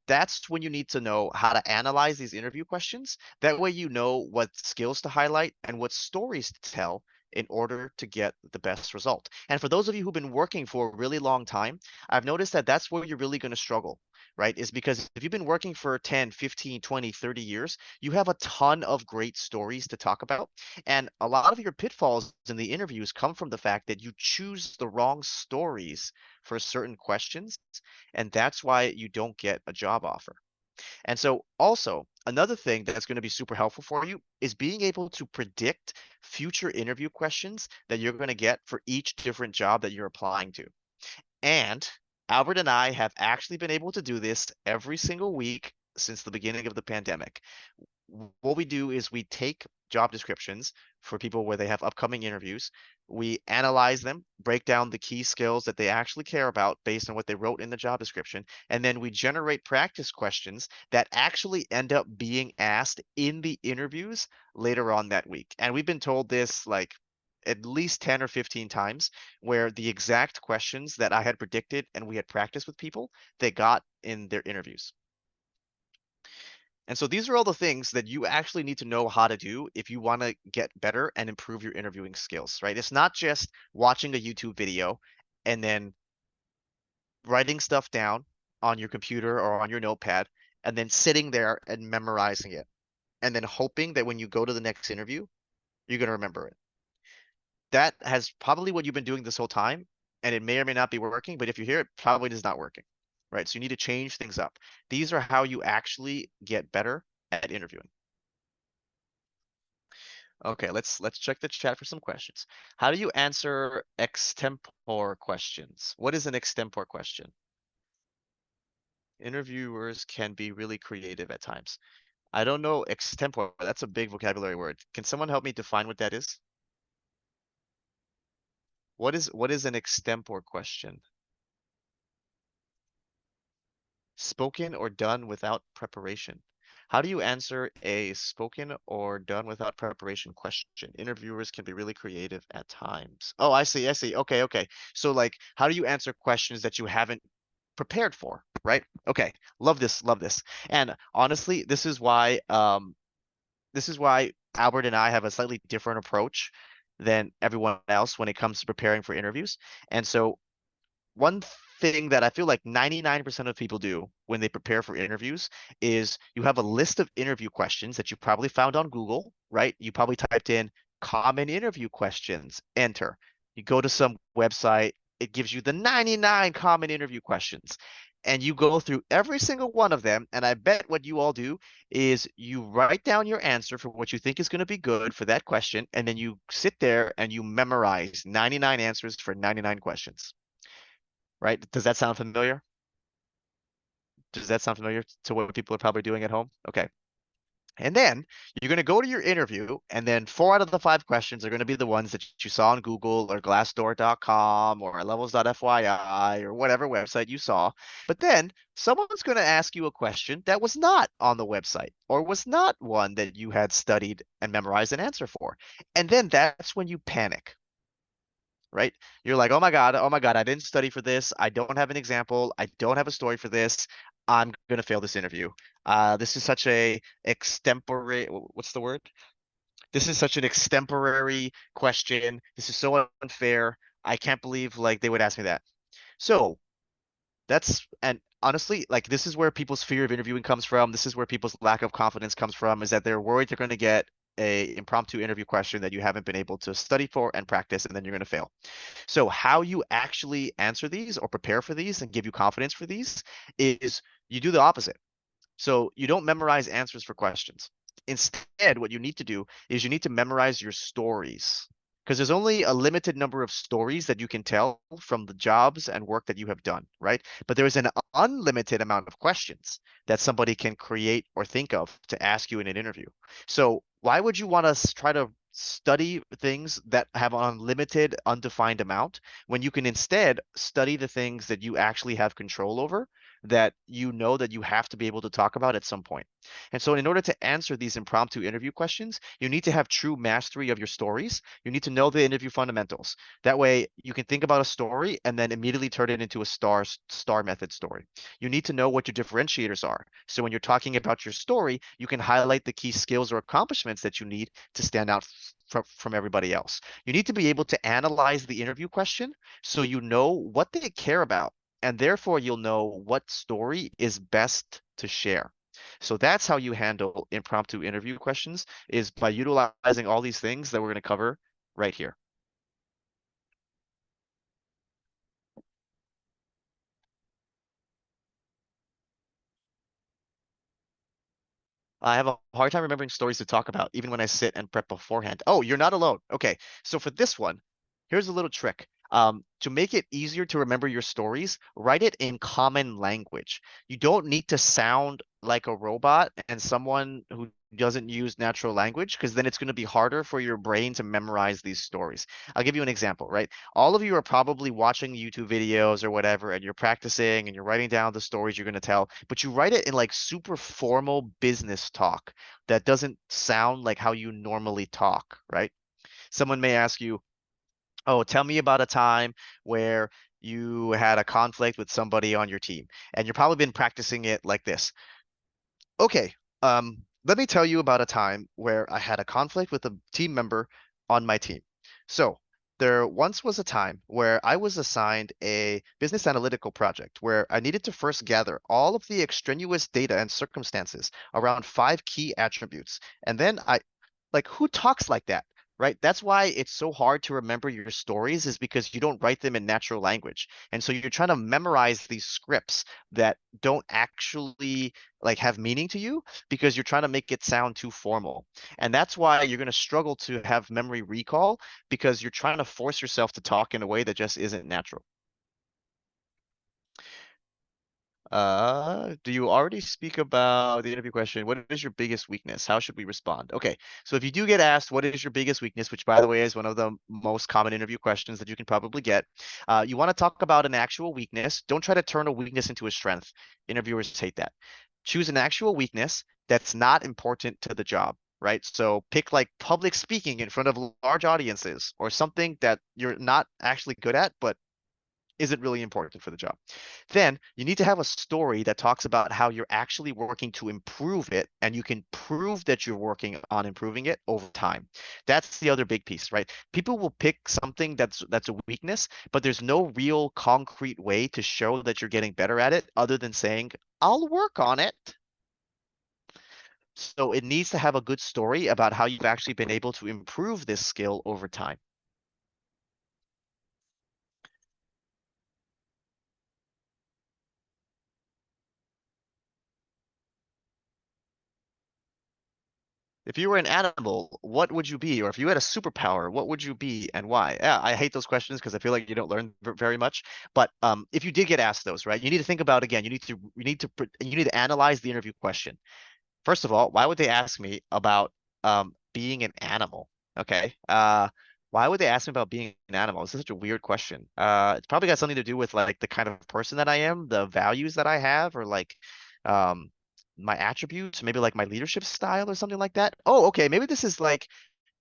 That's when you need to know how to analyze these interview questions. That way, you know what skills to highlight and what stories to tell in order to get the best result. And for those of you who've been working for a really long time, I've noticed that that's where you're really going to struggle, right? Is because if you've been working for 10, 15, 20, 30 years, you have a ton of great stories to talk about. And a lot of your pitfalls in the interviews come from the fact that you choose the wrong stories for certain questions, and that's why you don't get a job offer. And so, also, another thing that's going to be super helpful for you is being able to predict future interview questions that you're going to get for each different job that you're applying to. And Albert and I have actually been able to do this every single week since the beginning of the pandemic. What we do is we take job descriptions for people where they have upcoming interviews. We analyze them, break down the key skills that they actually care about based on what they wrote in the job description, and then we generate practice questions that actually end up being asked in the interviews later on that week. And we've been told this like at least 10 or 15 times where the exact questions that I had predicted and we had practiced with people, they got in their interviews. And so these are all the things that you actually need to know how to do if you want to get better and improve your interviewing skills, right? It's not just watching a YouTube video and then writing stuff down on your computer or on your notepad and then sitting there and memorizing it and then hoping that when you go to the next interview, you're going to remember it. That has probably what you've been doing this whole time, and it may or may not be working, but if you hear it, probably is not working, right? So you need to change things up. These are how you actually get better at interviewing. Okay, let's check the chat for some questions. How do you answer extempore questions? What is an extempore question? Interviewers can be really creative at times. I don't know extempore. That's a big vocabulary word. Can someone help me define what that is? What is an extempore question? Spoken or done without preparation. How do you answer a spoken or done without preparation question? Interviewers can be really creative at times. Oh, I see, I see. Okay, okay. So like, how do you answer questions that you haven't prepared for, right? Okay. Love this, love this. And honestly, this is why Albert and I have a slightly different approach than everyone else when it comes to preparing for interviews. And so one thing that I feel like 99% of people do when they prepare for interviews is you have a list of interview questions that you probably found on Google, right? You probably typed in common interview questions, enter. You go to some website, it gives you the 99 common interview questions. And you go through every single one of them. And I bet what you all do is you write down your answer for what you think is going to be good for that question. And then you sit there and you memorize 99 answers for 99 questions, right? Does that sound familiar? Does that sound familiar to what people are probably doing at home? Okay. And then you're going to go to your interview, and then 4 out of the 5 questions are going to be the ones that you saw on Google or Glassdoor.com or levels.fyi or whatever website you saw. But then someone's going to ask you a question that was not on the website or was not one that you had studied and memorized an answer for. And then that's when you panic, right? You're like, oh my God, I didn't study for this. I don't have an example. I don't have a story for this. I'm gonna fail this interview. This is such a extempore, what's the word? This is such an extemporary question. This is so unfair. I can't believe like they would ask me that. So and honestly, like this is where people's fear of interviewing comes from. This is where people's lack of confidence comes from, is that they're worried they're going to get a impromptu interview question that you haven't been able to study for and practice, and then you're going to fail. So how you actually answer these or prepare for these and give you confidence for these is you do the opposite. So you don't memorize answers for questions. Instead, what you need to do is you need to memorize your stories, because there's only a limited number of stories that you can tell from the jobs and work that you have done, right? But there is an unlimited amount of questions that somebody can create or think of to ask you in an interview. So why would you want to try to study things that have an unlimited, undefined amount when you can instead study the things that you actually have control over, that you know that you have to be able to talk about at some point? And so in order to answer these impromptu interview questions, you need to have true mastery of your stories. You need to know the interview fundamentals. That way you can think about a story and then immediately turn it into a star method story. You need to know what your differentiators are. So when you're talking about your story, you can highlight the key skills or accomplishments that you need to stand out from everybody else. You need to be able to analyze the interview question so you know what they care about, and therefore you'll know what story is best to share. So that's how you handle impromptu interview questions, is by utilizing all these things that we're going to cover right here. I have a hard time remembering stories to talk about, even when I sit and prep beforehand. Oh, you're not alone. Okay, so for this one, here's a little trick. To make it easier to remember your stories, write it in common language. You don't need to sound like a robot and someone who doesn't use natural language because then it's going to be harder for your brain to memorize these stories. I'll give you an example, right? All of you are probably watching YouTube videos or whatever, and you're practicing and you're writing down the stories you're going to tell, but you write it in like super formal business talk that doesn't sound like how you normally talk, right? Someone may ask you, "Oh, tell me about a time where you had a conflict with somebody on your team." And you've probably been practicing it like this. Okay, let me tell you about a time where I had a conflict with a team member on my team. So, there once was a time where I was assigned a business analytical project where I needed to first gather all of the extraneous data and circumstances around five key attributes. And then like, who talks like that? Right? That's why it's so hard to remember your stories is because you don't write them in natural language. And so you're trying to memorize these scripts that don't actually like have meaning to you because you're trying to make it sound too formal. And that's why you're going to struggle to have memory recall because you're trying to force yourself to talk in a way that just isn't natural. Do you already speak about the interview question? What is your biggest weakness? How should we respond? Okay, so if you do get asked, what is your biggest weakness, which by the way is one of the most common interview questions that you can probably get, you want to talk about an actual weakness. Don't try to turn a weakness into a strength. Interviewers hate that. Choose an actual weakness that's not important to the job, right? So pick like public speaking in front of large audiences or something that you're not actually good at, but isn't really important for the job. Then you need to have a story that talks about how you're actually working to improve it and you can prove that you're working on improving it over time. That's the other big piece, right? People will pick something that's a weakness, but there's no real concrete way to show that you're getting better at it other than saying, "I'll work on it." So it needs to have a good story about how you've actually been able to improve this skill over time. If you were an animal, what would you be? Or if you had a superpower, what would you be and why? Yeah, I hate those questions because I feel like you don't learn very much. But if you did get asked those, right, you need to think about again. You need to analyze the interview question. First of all, why would they ask me about being an animal? Okay. Why would they ask me about being an animal? This is such a weird question. It's probably got something to do with like the kind of person that I am, the values that I have, or like um my attributes, maybe like my leadership style or something like that. Oh, okay. Maybe this is like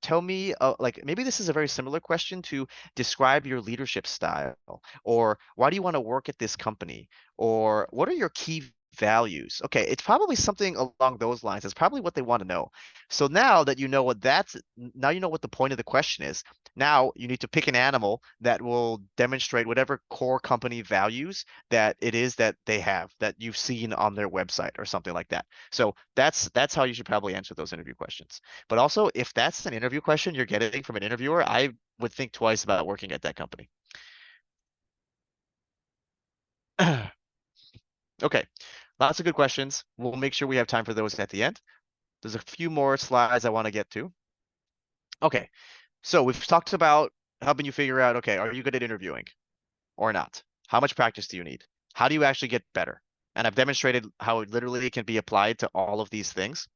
tell me like maybe this is a very similar question to describe your leadership style or why do you want to work at this company or what are your key values. Okay, it's probably something along those lines. It's probably what they want to know. So now that you know what that's now you know what the point of the question is. Now you need to pick an animal that will demonstrate whatever core company values that it is that they have that you've seen on their website or something like that. So that's how you should probably answer those interview questions. But also, if that's an interview question you're getting from an interviewer, I would think twice about working at that company. Okay, lots of good questions. We'll make sure we have time for those at the end. There's a few more slides I want to get to. Okay, so we've talked about helping you figure out, okay, are you good at interviewing or not? How much practice do you need? How do you actually get better? And I've demonstrated how it literally can be applied to all of these things.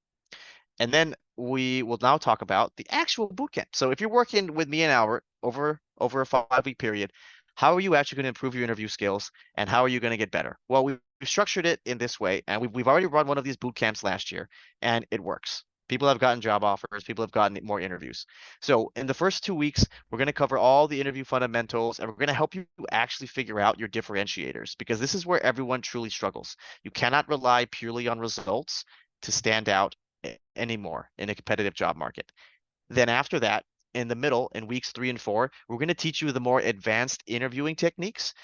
And then we will now talk about the actual boot camp. So if you're working with me an hour over a 5 week period, how are you actually going to improve your interview skills and how are you going to get better? Well, we've structured it in this way, and we've already run one of these boot camps last year, and it works. People have gotten job offers, people have gotten more interviews. So in the first 2 weeks, we're going to cover all the interview fundamentals, and we're going to help you actually figure out your differentiators because this is where everyone truly struggles. You cannot rely purely on results to stand out anymore in a competitive job market. Then after that, in the middle, in weeks 3 and 4, we're going to teach you the more advanced interviewing techniques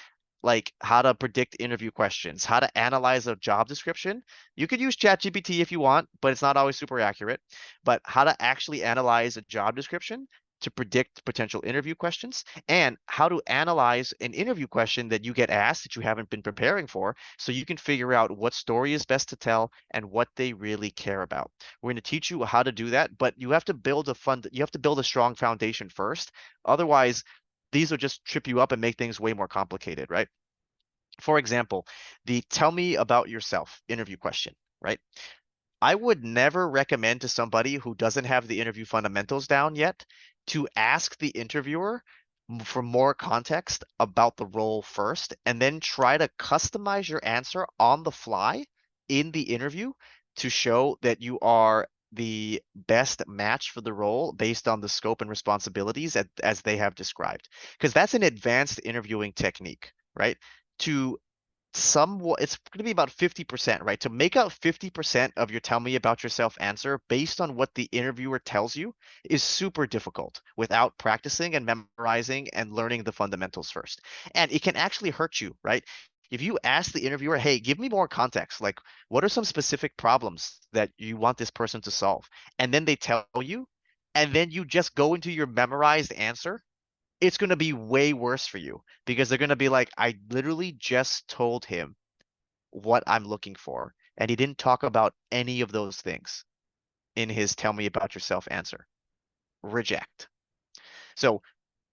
like how to predict interview questions, how to analyze a job description. You could use ChatGPT if you want, but it's not always super accurate. But how to actually analyze a job description to predict potential interview questions and how to analyze an interview question that you get asked that you haven't been preparing for so you can figure out what story is best to tell and what they really care about. We're going to teach you how to do that, but you have to build a strong foundation first. Otherwise, these will just trip you up and make things way more complicated, right? For example, the tell me about yourself interview question, right? I would never recommend to somebody who doesn't have the interview fundamentals down yet to ask the interviewer for more context about the role first, and then try to customize your answer on the fly in the interview to show that you are the best match for the role based on the scope and responsibilities as they have described. Because that's an advanced interviewing technique, right? To somewhat, it's going to be about 50%, right? To make out 50% of your tell me about yourself answer based on what the interviewer tells you is super difficult without practicing and memorizing and learning the fundamentals first. And it can actually hurt you, right? If you ask the interviewer, hey, give me more context, like what are some specific problems that you want this person to solve? And then they tell you, and then you just go into your memorized answer, it's going to be way worse for you because they're going to be like, I literally just told him what I'm looking for, and he didn't talk about any of those things in his tell me about yourself answer. Reject. So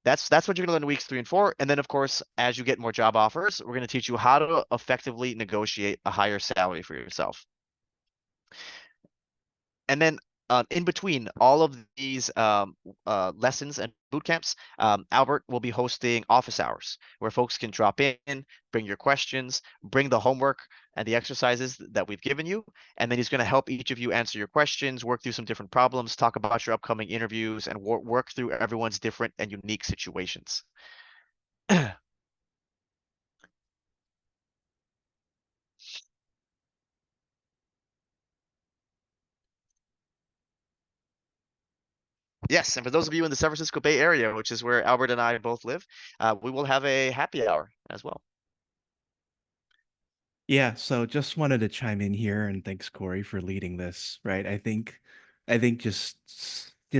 that's what you're going to learn in weeks 3 and 4. And then, of course, as you get more job offers, we're going to teach you how to effectively negotiate a higher salary for yourself. And then in between all of these lessons and boot camps, Albert will be hosting office hours where folks can drop in, bring your questions, bring the homework and the exercises that we've given you. And then he's going to help each of you answer your questions, work through some different problems, talk about your upcoming interviews, and work through everyone's different and unique situations. Yes, and for those of you in the San Francisco Bay Area, which is where Albert and I both live, we will have a happy hour as well. Yeah, so just wanted to chime in here and thanks Corey for leading this, right? I think just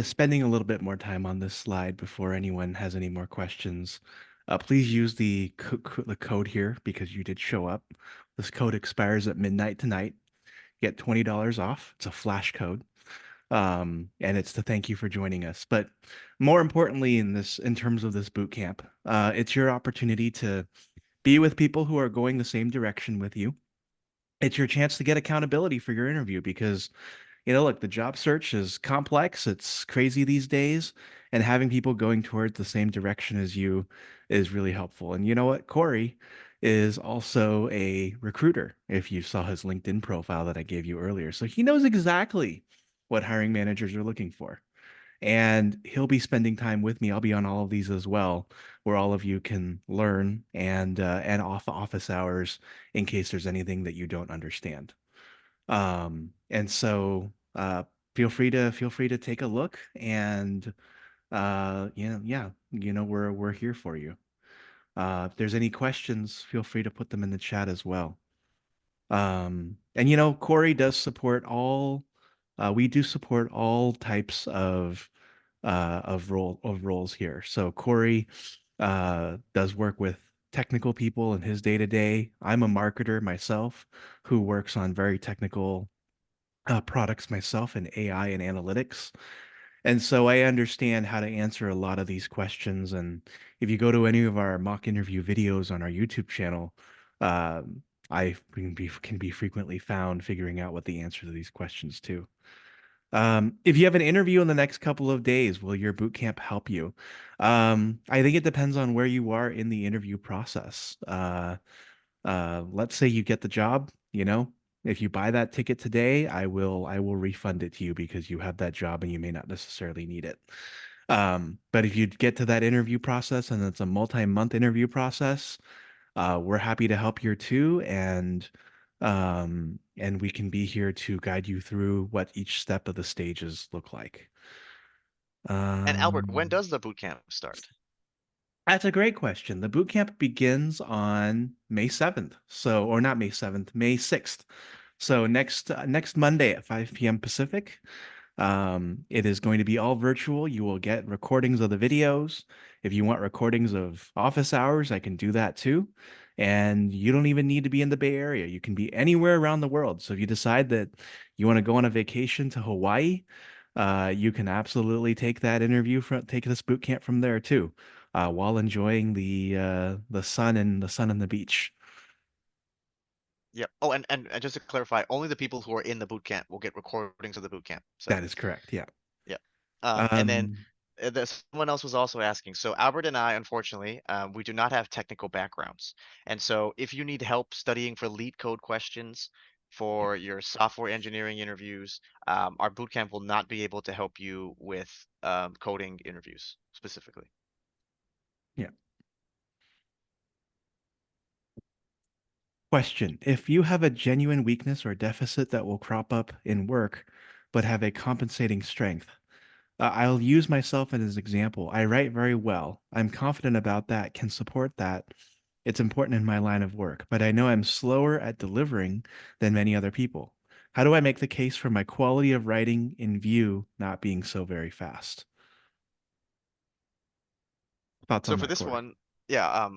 spending a little bit more time on this slide before anyone has any more questions. Please use the code here because you did show up. This code expires at midnight tonight. Get $20 off. It's a flash code. And it's to thank you for joining us. But more importantly, in terms of this boot camp, it's your opportunity to be with people who are going the same direction with you. It's your chance to get accountability for your interview because, look, the job search is complex, it's crazy these days, and having people going towards the same direction as you is really helpful. And you know what? Corey is also a recruiter, if you saw his LinkedIn profile that I gave you earlier. So he knows exactly what hiring managers are looking for and he'll be spending time with me. I'll be on all of these as well, where all of you can learn and off office hours in case there's anything that you don't understand. And so feel free to take a look and yeah, we're here for you. If there's any questions, feel free to put them in the chat as well. And Corey does support all. We do support all types of roles here. So Corey does work with technical people in his day to day. I'm a marketer myself who works on very technical products myself in AI and analytics. And so I understand how to answer a lot of these questions. And if you go to any of our mock interview videos on our YouTube channel, I can be frequently found figuring out what the answer to these questions too. If you have an interview in the next couple of days, will your boot camp help you? I think it depends on where you are in the interview process. Let's say you get the job, if you buy that ticket today, I will refund it to you because you have that job and you may not necessarily need it. But if you get to that interview process and it's a multi-month interview process, we're happy to help here too, and we can be here to guide you through what each step of the stages look like. And Albert, when Um, does the boot camp start? that's a great question. The boot camp begins on May 7th. So, or not May 7th, May 6th. So next Monday at 5 p.m. Pacific. It is going to be all virtual. You will get recordings of the videos. If you want recordings of office hours, I can do that too. And you don't even need to be in the Bay Area. You can be anywhere around the world. So if you decide that you want to go on a vacation to Hawaii, you can absolutely take this boot camp from there too, while enjoying the sun and the beach. Yep. Oh, and just to clarify, only the people who are in the boot camp will get recordings of the boot camp. So That is correct. Yeah. yeah. And then Um, someone else was also asking. So Albert and I, unfortunately, we do not have technical backgrounds. And so if you need help studying for lead code questions yeah. for your software engineering interviews, our bootcamp will not be able to help you with coding interviews specifically. Yeah. Question. If you have a genuine weakness or deficit that will crop up in work, but have a compensating strength, I'll use myself as an example. I write very well. I'm confident about that, can support that. It's important in my line of work, but I know I'm slower at delivering than many other people. How do I make the case for my quality of writing in view not being so very fast? Thoughts So on for that, this Corey? one, yeah,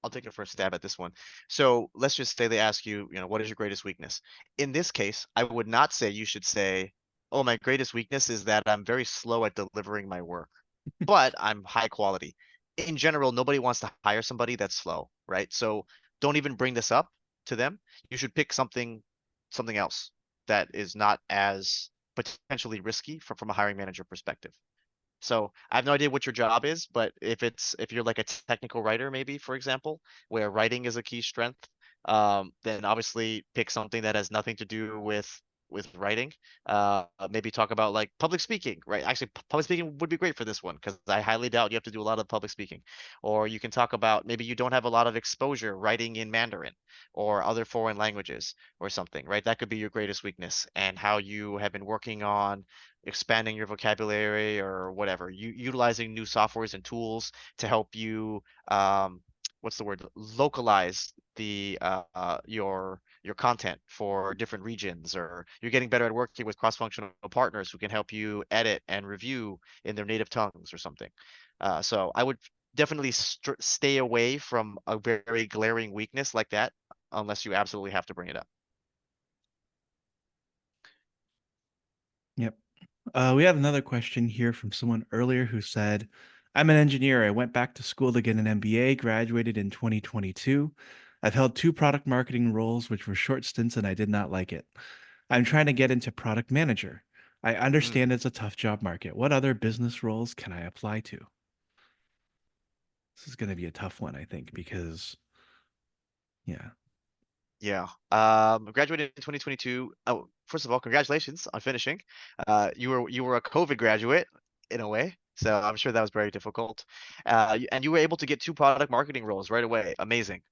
I'll take a first stab at this one. So let's just say they ask you, what is your greatest weakness? In this case, I would not say you should say, oh, my greatest weakness is that I'm very slow at delivering my work, but I'm high quality. In general, nobody wants to hire somebody that's slow, right? So don't even bring this up to them. You should pick something else that is not as potentially risky from a hiring manager perspective. So I have no idea what your job is, but if you're like a technical writer, maybe for example, where writing is a key strength, then obviously pick something that has nothing to do with writing. Maybe talk about like public speaking, right? Actually, public speaking would be great for this one because I highly doubt you have to do a lot of public speaking. Or you can talk about maybe you don't have a lot of exposure writing in Mandarin or other foreign languages or something, right? That could be your greatest weakness and how you have been working on expanding your vocabulary or whatever, you utilizing new softwares and tools to help you what's the word, localize the your content for different regions, or you're getting better at working with cross-functional partners who can help you edit and review in their native tongues or something. So I would definitely stay away from a very glaring weakness like that unless you absolutely have to bring it up. Yep. We have another question here from someone earlier who said, I'm an engineer. I went back to school to get an MBA, graduated in 2022. I've held two product marketing roles, which were short stints, and I did not like it. I'm trying to get into product manager. I Mm. understand it's a tough job market. What other business roles can I apply to? This is going to be a tough one, I think, because, yeah. Yeah. Graduated in 2022. Oh, first of all, congratulations on finishing. You were a COVID graduate in a way, so I'm sure that was very difficult. And you were able to get two product marketing roles right away. Amazing.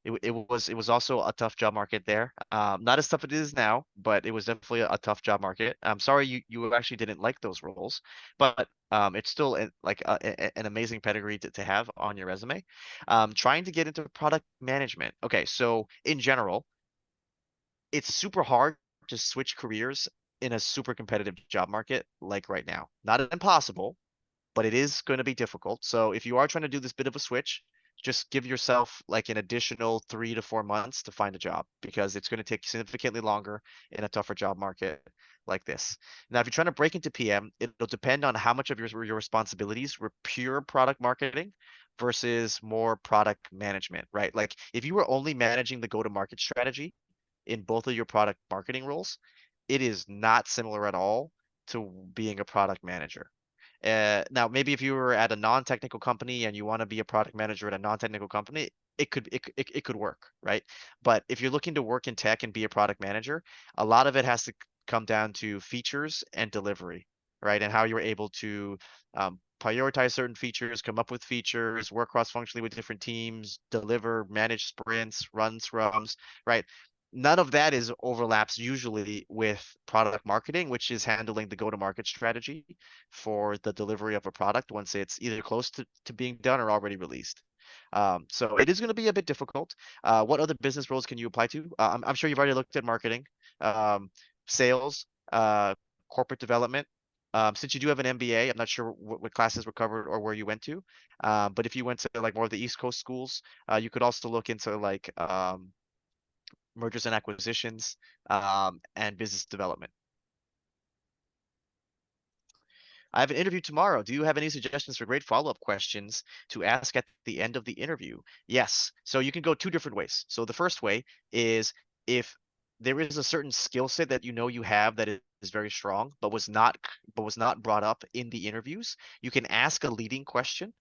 It was also a tough job market there. Not as tough as it is now, but it was definitely a tough job market. I'm sorry you actually didn't like those roles, but it's still like an amazing pedigree to have on your resume. Trying to get into product management. Okay, so in general, it's super hard to switch careers in a super competitive job market like right now. Not impossible, but it is going to be difficult. So if you are trying to do this bit of a switch, just give yourself like an additional 3 to 4 months to find a job because it's going to take significantly longer in a tougher job market like this. Now, if you're trying to break into PM, it'll depend on how much of your responsibilities were pure product marketing versus more product management, right? Like if you were only managing the go-to-market strategy in both of your product marketing roles, it is not similar at all to being a product manager. Now, maybe if you were at a non-technical company and you want to be a product manager at a non-technical company, it could work, right? But if you're looking to work in tech and be a product manager, a lot of it has to come down to features and delivery, right? And how you're able to prioritize certain features, come up with features, work cross-functionally with different teams, deliver, manage sprints, run scrums, right? None of that is overlaps usually with product marketing, which is handling the go-to-market strategy for the delivery of a product once it's either close to being done or already released. So it is going to be a bit difficult. What other business roles can you apply to? I'm sure you've already looked at marketing, um, sales, corporate development. Since you do have an MBA, I'm not sure what classes were covered or where you went to. But if you went to like more of the East Coast schools, you could also look into like mergers and acquisitions and business development. I have an interview tomorrow. Do you have any suggestions for great follow-up questions to ask at the end of the interview? Yes. So you can go two different ways. So the first way is if there is a certain skill set that you know you have that is very strong, but was not brought up in the interviews, you can ask a leading question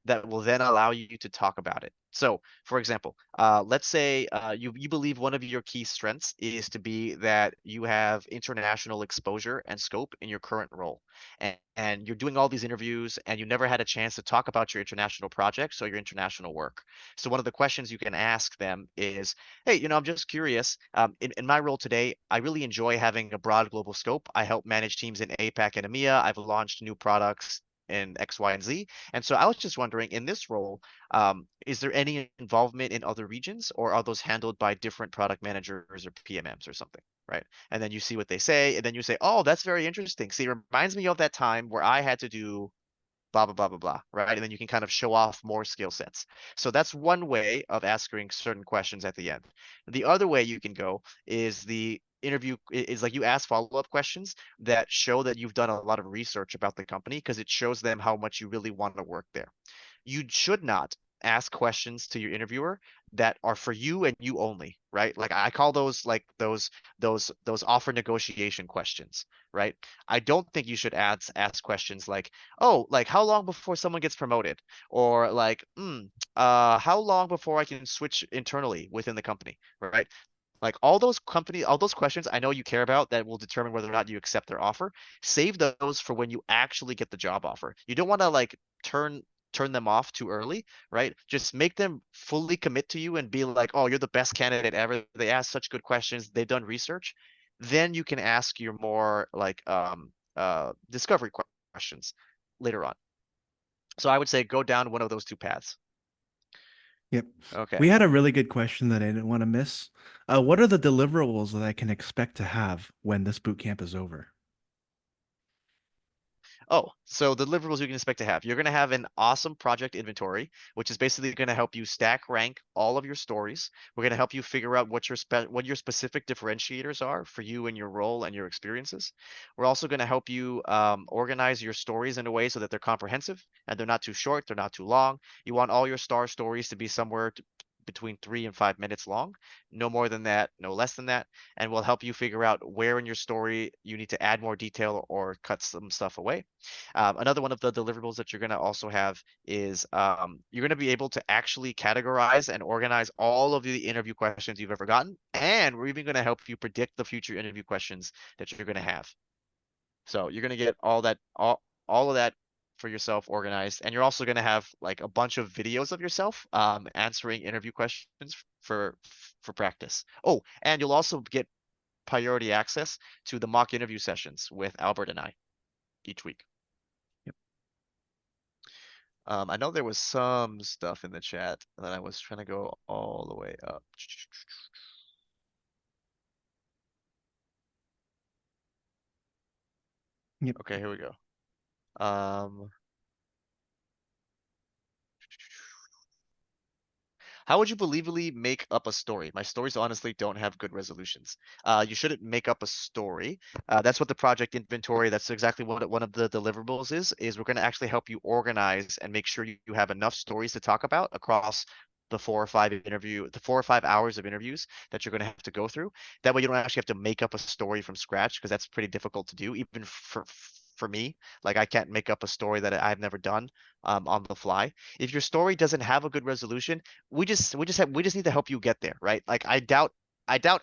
that will then allow you to talk about it. So, for example, let's say you believe one of your key strengths is to be that you have international exposure and scope in your current role, and you're doing all these interviews, and you never had a chance to talk about your international projects or your international work. So, one of the questions you can ask them is, "Hey, I'm just curious. In my role today, I really enjoy having a broad global scope. I help manage teams in APAC and EMEA. I've launched new products." In X, Y, and Z. And so I was just wondering, in this role, is there any involvement in other regions, or are those handled by different product managers or PMMs or something, right? And then you see what they say, and then you say, "Oh, that's very interesting. See, it reminds me of that time where I had to do blah blah blah blah blah," right? And then you can kind of show off more skill sets. So that's one way of asking certain questions at the end. The other way you can go is the interview is like you ask follow-up questions that show that you've done a lot of research about the company because it shows them how much you really want to work there. You should not ask questions to your interviewer that are for you and you only, right? Like I call those like those offer negotiation questions, right? I don't think you should ask questions like, "Oh, like how long before someone gets promoted?" Or like, how long before I can switch internally within the company, right? Like all those questions I know you care about that will determine whether or not you accept their offer. Save those for when you actually get the job offer. You don't want to like turn them off too early, right? Just make them fully commit to you and be like, "Oh, you're the best candidate ever. They asked such good questions. They've done research." Then you can ask your more like discovery questions later on. So I would say go down one of those two paths. Yep. We Okay. had a really good question that I didn't want to miss. What are the deliverables that I can expect to have when this boot camp is over? Oh, so the deliverables you can expect to have. You're going to have an awesome project inventory, which is basically going to help you stack rank all of your stories. We're going to help you figure out what your specific differentiators are for you and your role and your experiences. We're also going to help you organize your stories in a way so that they're comprehensive and they're not too short, they're not too long. You want all your star stories to be between 3 and 5 minutes long, no more than that, no less than that, and we'll help you figure out where in your story you need to add more detail or cut some stuff away. Another one of the deliverables that you're going to also have is you're going to be able to actually categorize and organize all of the interview questions you've ever gotten. And we're even going to help you predict the future interview questions that you're going to have. So you're going to get all of that for yourself organized. And you're also going to have like a bunch of videos of yourself answering interview questions for practice. Oh, and you'll also get priority access to the mock interview sessions with Albert and I each week. Yep. I know there was some stuff in the chat that I was trying to go all the way up. Yep. Okay, here we go. Um, How would you believably make up a story? My stories honestly don't have good resolutions. You shouldn't make up a story. That's what the project inventory, that's exactly what one of the deliverables is we're going to actually help you organize and make sure you have enough stories to talk about across the 4 or 5 hours of interviews that you're going to have to go through. That way you don't actually have to make up a story from scratch because that's pretty difficult to do, even for me. Like I can't make up a story that I've never done on the fly. If your story doesn't have a good resolution, we just need to help you get there, right? Like I doubt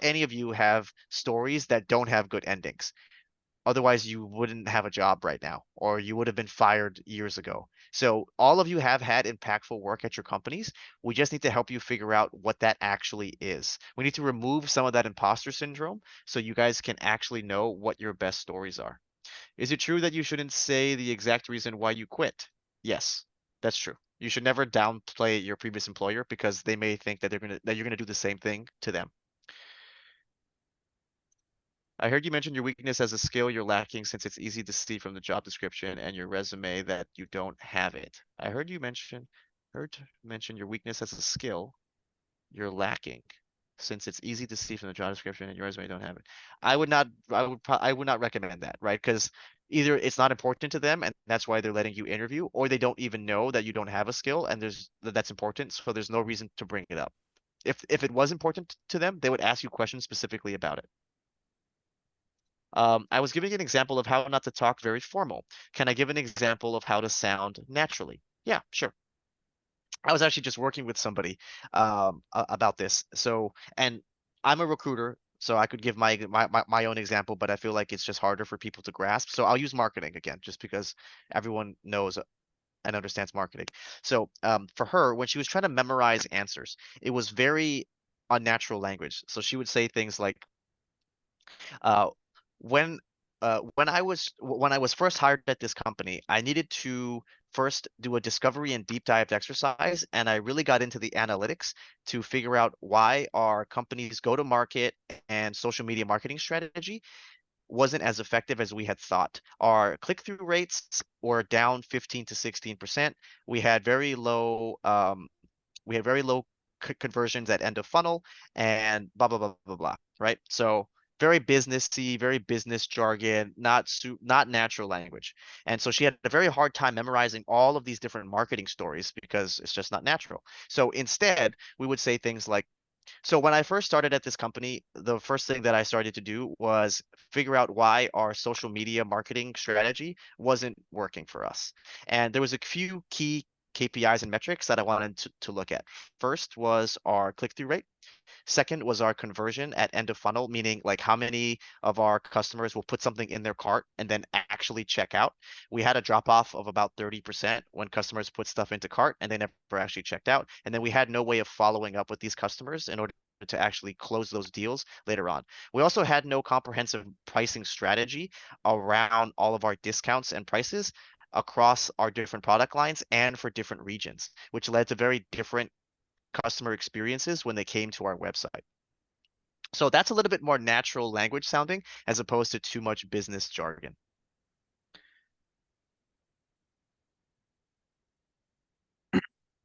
any of you have stories that don't have good endings. Otherwise, you wouldn't have a job right now, or you would have been fired years ago. So all of you have had impactful work at your companies. We just need to help you figure out what that actually is. We need to remove some of that imposter syndrome so you guys can actually know what your best stories are. Is it true that you shouldn't say the exact reason why you quit? Yes, that's true. You should never downplay your previous employer because they may think that you're gonna do the same thing to them. I heard you mention your weakness as a skill you're lacking since it's easy to see from the job description and your resume that you don't have it. I heard mention your weakness as a skill you're lacking since it's easy to see from the job description and your resume don't have it. I would not recommend that, right? Because Either it's not important to them and that's why they're letting you interview, or they don't even know that you don't have a skill and that's important, so there's no reason to bring it up. If it was important to them, they would ask you questions specifically about it. I was giving an example of how not to talk very formal. Can I give an example of how to sound naturally? Yeah, sure. I was actually just working with somebody about this. So, and I'm a recruiter, so I could give my own example, but I feel like it's just harder for people to grasp. So I'll use marketing again, just because everyone knows and understands marketing. So for her, when she was trying to memorize answers, it was very unnatural language. So she would say things like, uh, when when I was first hired at this company, I needed to first do a discovery and deep dive exercise, and I really got into the analytics to figure out why our company's go-to-market and social media marketing strategy wasn't as effective as we had thought. Our click-through rates were down 15 to 16%. We had very low we had very low conversions at end of funnel and blah blah blah blah blah, right? So very businessy, very business jargon, not natural language. And so she had a very hard time memorizing all of these different marketing stories because it's just not natural. So instead, we would say things like, so when I first started at this company, the first thing that I started to do was figure out why our social media marketing strategy wasn't working for us. And there was a few key KPIs and metrics that I wanted to look at. First was our click-through rate. Second was our conversion at end of funnel, meaning like how many of our customers will put something in their cart and then actually check out. We had a drop off of about 30% when customers put stuff into cart and they never actually checked out. And then we had no way of following up with these customers in order to actually close those deals later on. We also had no comprehensive pricing strategy around all of our discounts and prices across our different product lines and for different regions, which led to very different customer experiences when they came to our website. So that's a little bit more natural language sounding as opposed to too much business jargon.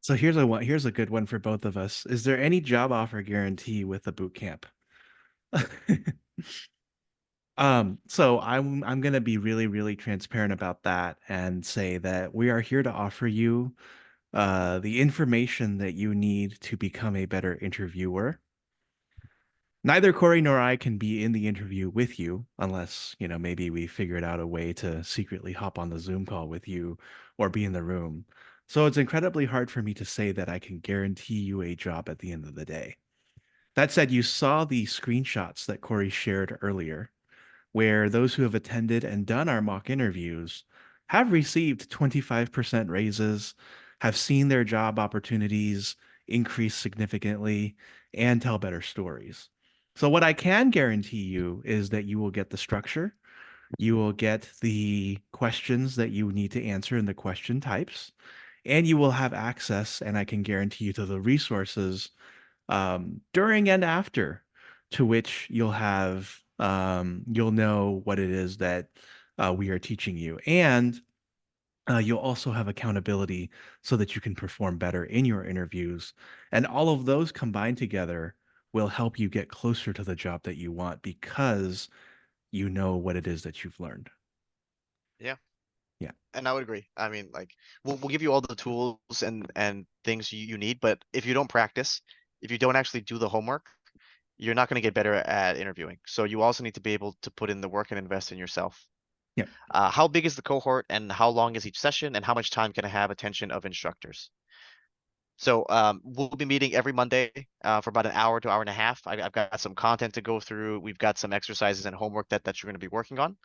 So here's a good one for both of us. Is there any job offer guarantee with a boot camp? So I'm gonna be really, really transparent about that and say that we are here to offer you the information that you need to become a better interviewer. Neither Corey nor I can be in the interview with you unless, maybe we figured out a way to secretly hop on the Zoom call with you or be in the room. So it's incredibly hard for me to say that I can guarantee you a job at the end of the day. That said, you saw the screenshots that Corey shared earlier, where those who have attended and done our mock interviews have received 25% raises, have seen their job opportunities increase significantly, and tell better stories. So, what I can guarantee you is that you will get the structure, you will get the questions that you need to answer in the question types, and you will have access, and I can guarantee you, to the resources during and after, to which you'll know what it is that we are teaching you, and you'll also have accountability so that you can perform better in your interviews, and all of those combined together will help you get closer to the job that you want because you know what it is that you've learned. Yeah, Yeah. and I would agree. I mean, like we'll give you all the tools and things you need, but if you don't practice, if you don't actually do the homework, you're not going to get better at interviewing. So you also need to be able to put in the work and invest in yourself. Yeah. How big is the cohort and how long is each session and how much time can I have attention of instructors? So we'll be meeting every Monday for about an hour to hour and a half. I've got some content to go through. We've got some exercises and homework that you're going to be working on.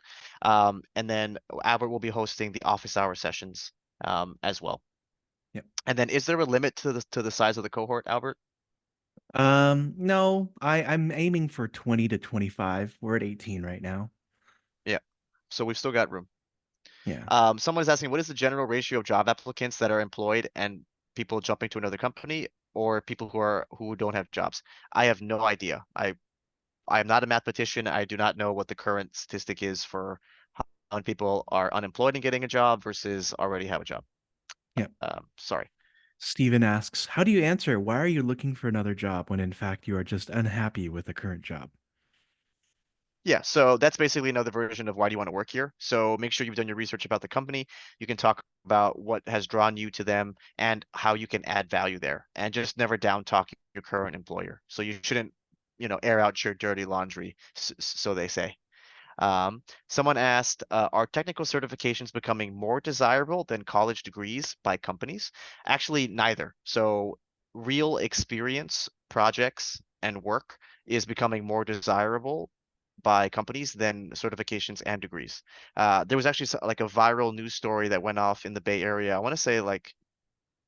And then Albert will be hosting the office hour sessions as well. Yeah. And then is there a limit to the size of the cohort, Albert? No, I'm aiming for 20 to 25. We're at 18 right now. Yeah. So we've still got room. Yeah. Someone is asking, what is the general ratio of job applicants that are employed and people jumping to another company or people who don't have jobs? I have no idea. I am not a mathematician. I do not know what the current statistic is for how many people are unemployed and getting a job versus already have a job. Yeah. Sorry. Steven asks, how do you answer? Why are you looking for another job when in fact you are just unhappy with the current job? Yeah, so that's basically another version of why do you want to work here. So make sure you've done your research about the company. You can talk about what has drawn you to them and how you can add value there, and just never down talk your current employer. So you shouldn't, air out your dirty laundry, so they say. Someone asked, are technical certifications becoming more desirable than college degrees by companies? Actually, neither. So, real experience, projects, and work is becoming more desirable by companies than certifications and degrees. There was actually like a viral news story that went off in the Bay Area. I want to say like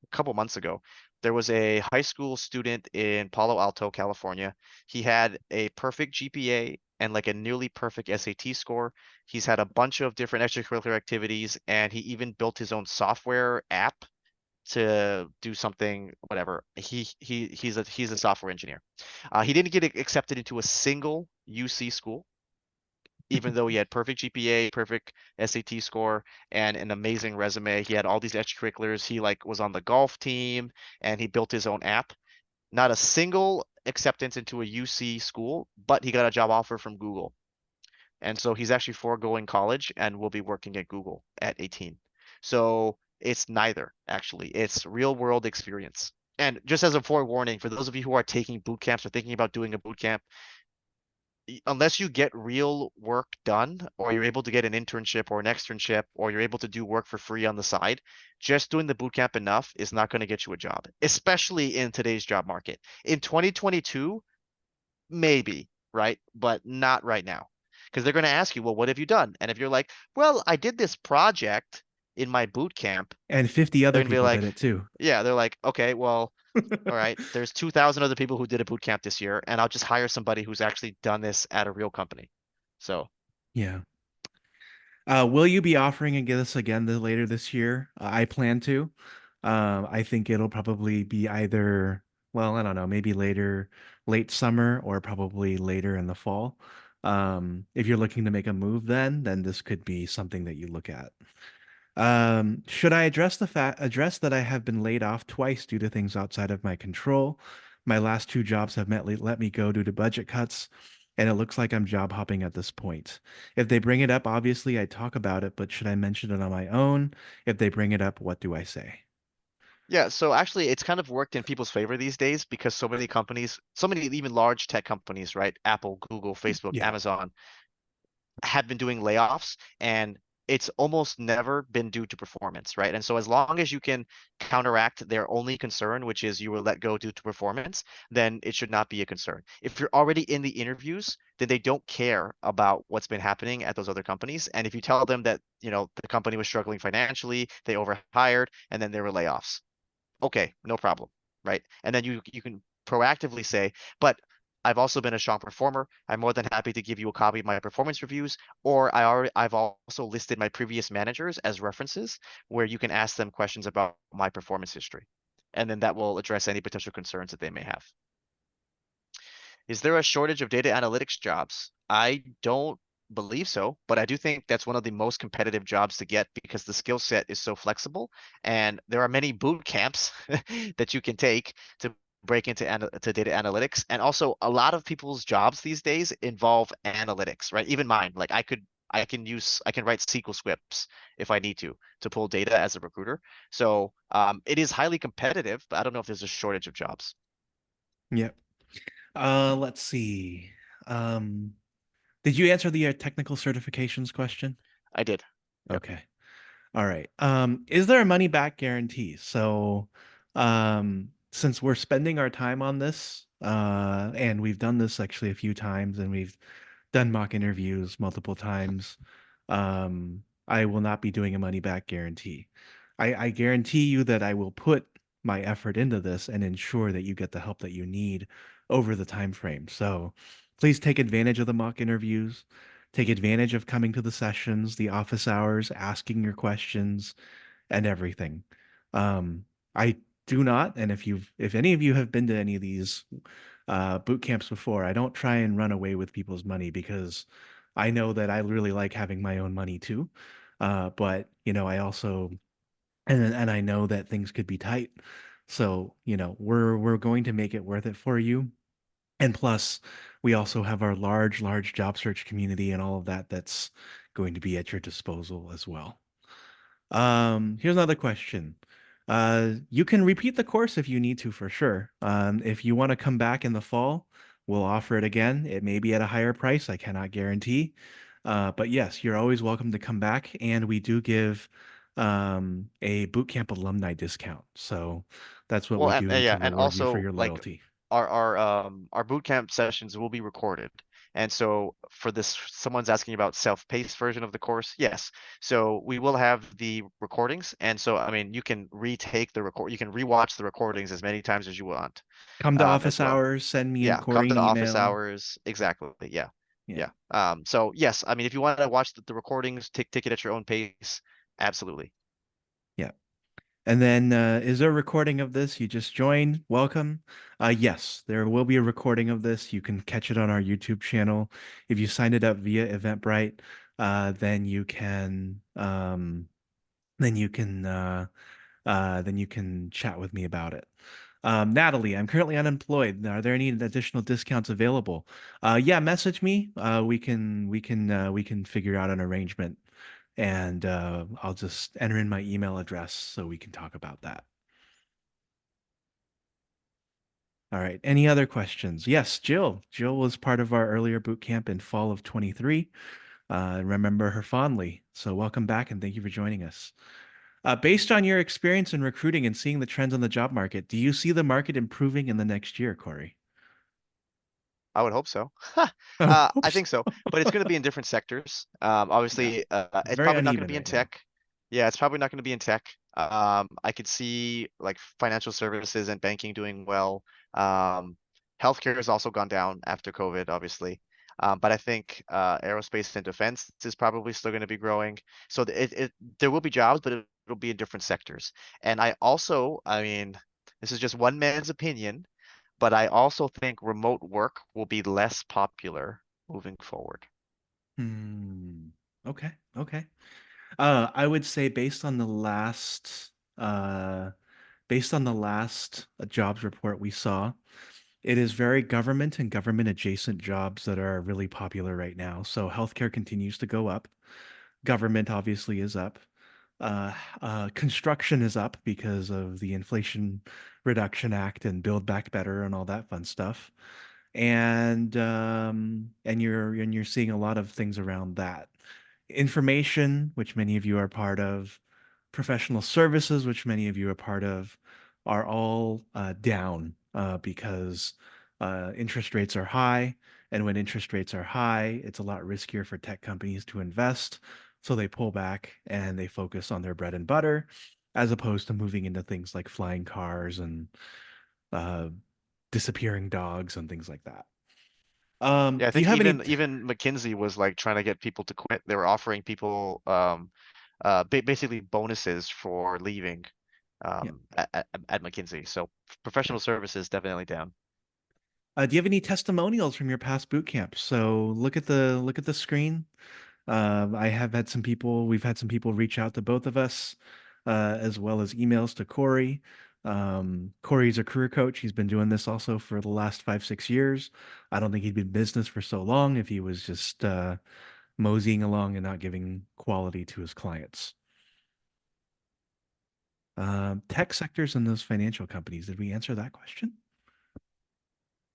a couple months ago. There was a high school student in Palo Alto, California. He had a perfect GPA and like a nearly perfect SAT score. He's had a bunch of different extracurricular activities, and he even built his own software app to do something, whatever. He's a software engineer. He didn't get accepted into a single UC school, even though he had perfect GPA, perfect SAT score, and an amazing resume. He had all these extracurriculars. He like was on the golf team and he built his own app. Not a single acceptance into a UC school, but he got a job offer from Google. And so he's actually foregoing college and will be working at Google at 18. So it's neither, actually. It's real world experience. And just as a forewarning, for those of you who are taking boot camps or thinking about doing a boot camp, unless you get real work done, or you're able to get an internship or an externship, or you're able to do work for free on the side, just doing the boot camp enough is not going to get you a job, especially in today's job market. In 2022, maybe, right? But not right now. Because they're going to ask you, well, what have you done? And if you're like, well, I did this project in my boot camp, And 50 they're other going to be people did like, it too. yeah, they're like, okay, well, all right, there's 2,000 other people who did a boot camp this year, and I'll just hire somebody who's actually done this at a real company. So, Yeah. Will you be offering this again later this year? I plan to. I think it'll probably be either, well, I don't know, maybe late summer or probably later in the fall. If you're looking to make a move then this could be something that you look at. Should I address that I have been laid off twice due to things outside of my control? My last two jobs have let me go due to budget cuts, and it looks like I'm job hopping at this point. If they bring it up, obviously I talk about it, but should I mention it on my own? If they bring it up, what do I say? yeah, so actually, it's kind of worked in people's favor these days because so many companies, so many even large tech companies, right? Apple, Google, Facebook, Yeah. Amazon, have been doing layoffs, and it's almost never been due to performance, right? And so as long as you can counteract their only concern, which is you were let go due to performance, then it should not be a concern. If you're already in the interviews, then they don't care about what's been happening at those other companies. And if you tell them that, the company was struggling financially, they overhired, and then there were layoffs, okay, no problem, right? And then you can proactively say, but I've also been a strong performer. I'm more than happy to give you a copy of my performance reviews, or I've also listed my previous managers as references where you can ask them questions about my performance history. And then that will address any potential concerns that they may have. Is there a shortage of data analytics jobs? I don't believe so, but I do think that's one of the most competitive jobs to get because the skill set is so flexible, and there are many boot camps that you can take to break into to data analytics. And also, a lot of people's jobs these days involve analytics, right? Even mine, like I can write SQL scripts if I need to pull data as a recruiter. So it is highly competitive, but I don't know if there's a shortage of jobs. Yep. Let's see. Um, did you answer the technical certifications question? I did. Yep. Okay. All right. Is there a money back guarantee? So, since we're spending our time on this, and we've done this actually a few times and we've done mock interviews multiple times, I will not be doing a money back guarantee. I guarantee you that I will put my effort into this and ensure that you get the help that you need over the time frame. So please take advantage of the mock interviews. Take advantage of coming to the sessions, the office hours, asking your questions, and everything. I do not, and if any of you have been to any of these boot camps before, I don't try and run away with people's money because I know that I really like having my own money too. But I also and I know that things could be tight. So, we're going to make it worth it for you. And plus, we also have our large job search community and all of that that's going to be at your disposal as well. Here's another question. You can repeat the course if you need to, for sure. If you want to come back in the fall, we'll offer it again. It may be at a higher price. I cannot guarantee. But yes, you're always welcome to come back, and we do give a bootcamp alumni discount. So that's what Well, we and, do yeah, to and reward you for also your like loyalty. our boot camp sessions will be recorded. And so for this, someone's asking about self-paced version of the course. Yes. So we will have the recordings. And so, I mean, you can you can rewatch the recordings as many times as you want, Come to as office well. hours, send me and Yeah. Come Corey to an office email. hours. Exactly. Yeah. Yeah. Yeah. So yes, I mean, if you want to watch the recordings, take it at your own pace. Absolutely. Yeah. And then, is there a recording of this? You just joined. Welcome. Yes, there will be a recording of this. You can catch it on our YouTube channel. If you signed it up via Eventbrite, then then you can, then you can chat with me about it. Natalie, I'm currently unemployed. Are there any additional discounts available? Yeah, message me. We can figure out an arrangement, and I'll just enter in my email address so we can talk about that. All right. Any other questions? Yes, Jill. Jill was part of our earlier boot camp in fall of 23. Remember her fondly. So welcome back and thank you for joining us. Based on your experience in recruiting and seeing the trends on the job market, do you see the market improving in the next year, Corey? I would hope so. I would hope I so. think so, but it's going to be in different sectors. Yeah. Obviously, It's it's very probably not going to uneven be in right now. tech. Yeah, it's probably not going to be in tech. I could see like financial services and banking doing well. Um, Healthcare has also gone down after COVID, obviously. But I think aerospace and defense is probably still going to be growing. So there will be jobs, but it'll be in different sectors. And I mean, this is just one man's opinion, but I also think remote work will be less popular moving forward. Hmm. Okay. Okay. I would say based on the last jobs report we saw, it is very government and government adjacent jobs that are really popular right now. So healthcare continues to go up. Government obviously is up. Uh, Construction is up because of the Inflation Reduction Act and Build Back Better and all that fun stuff. And you're seeing a lot of things around that. Information, which many of you are part of, professional services, which many of you are part of, are all down because interest rates are high. And when interest rates are high, it's a lot riskier for tech companies to invest. So they pull back and they focus on their bread and butter, as opposed to moving into things like flying cars and uh, disappearing dogs and things like that. Yeah, I Do you think have any? even McKinsey was like trying to get people to quit. They were offering people basically bonuses for leaving Yeah, at McKinsey. So yeah. professional services definitely down. Do you have any testimonials from your past boot camp? So look at the screen. I have had some people, we've had some people reach out to both of us, as well as emails to Corey. Corey's a career coach. He's been doing this also for the last 5, 6 years. I don't think he'd been in business for so long if he was just moseying along and not giving quality to his clients. Tech sectors and those financial companies. Did we answer that question?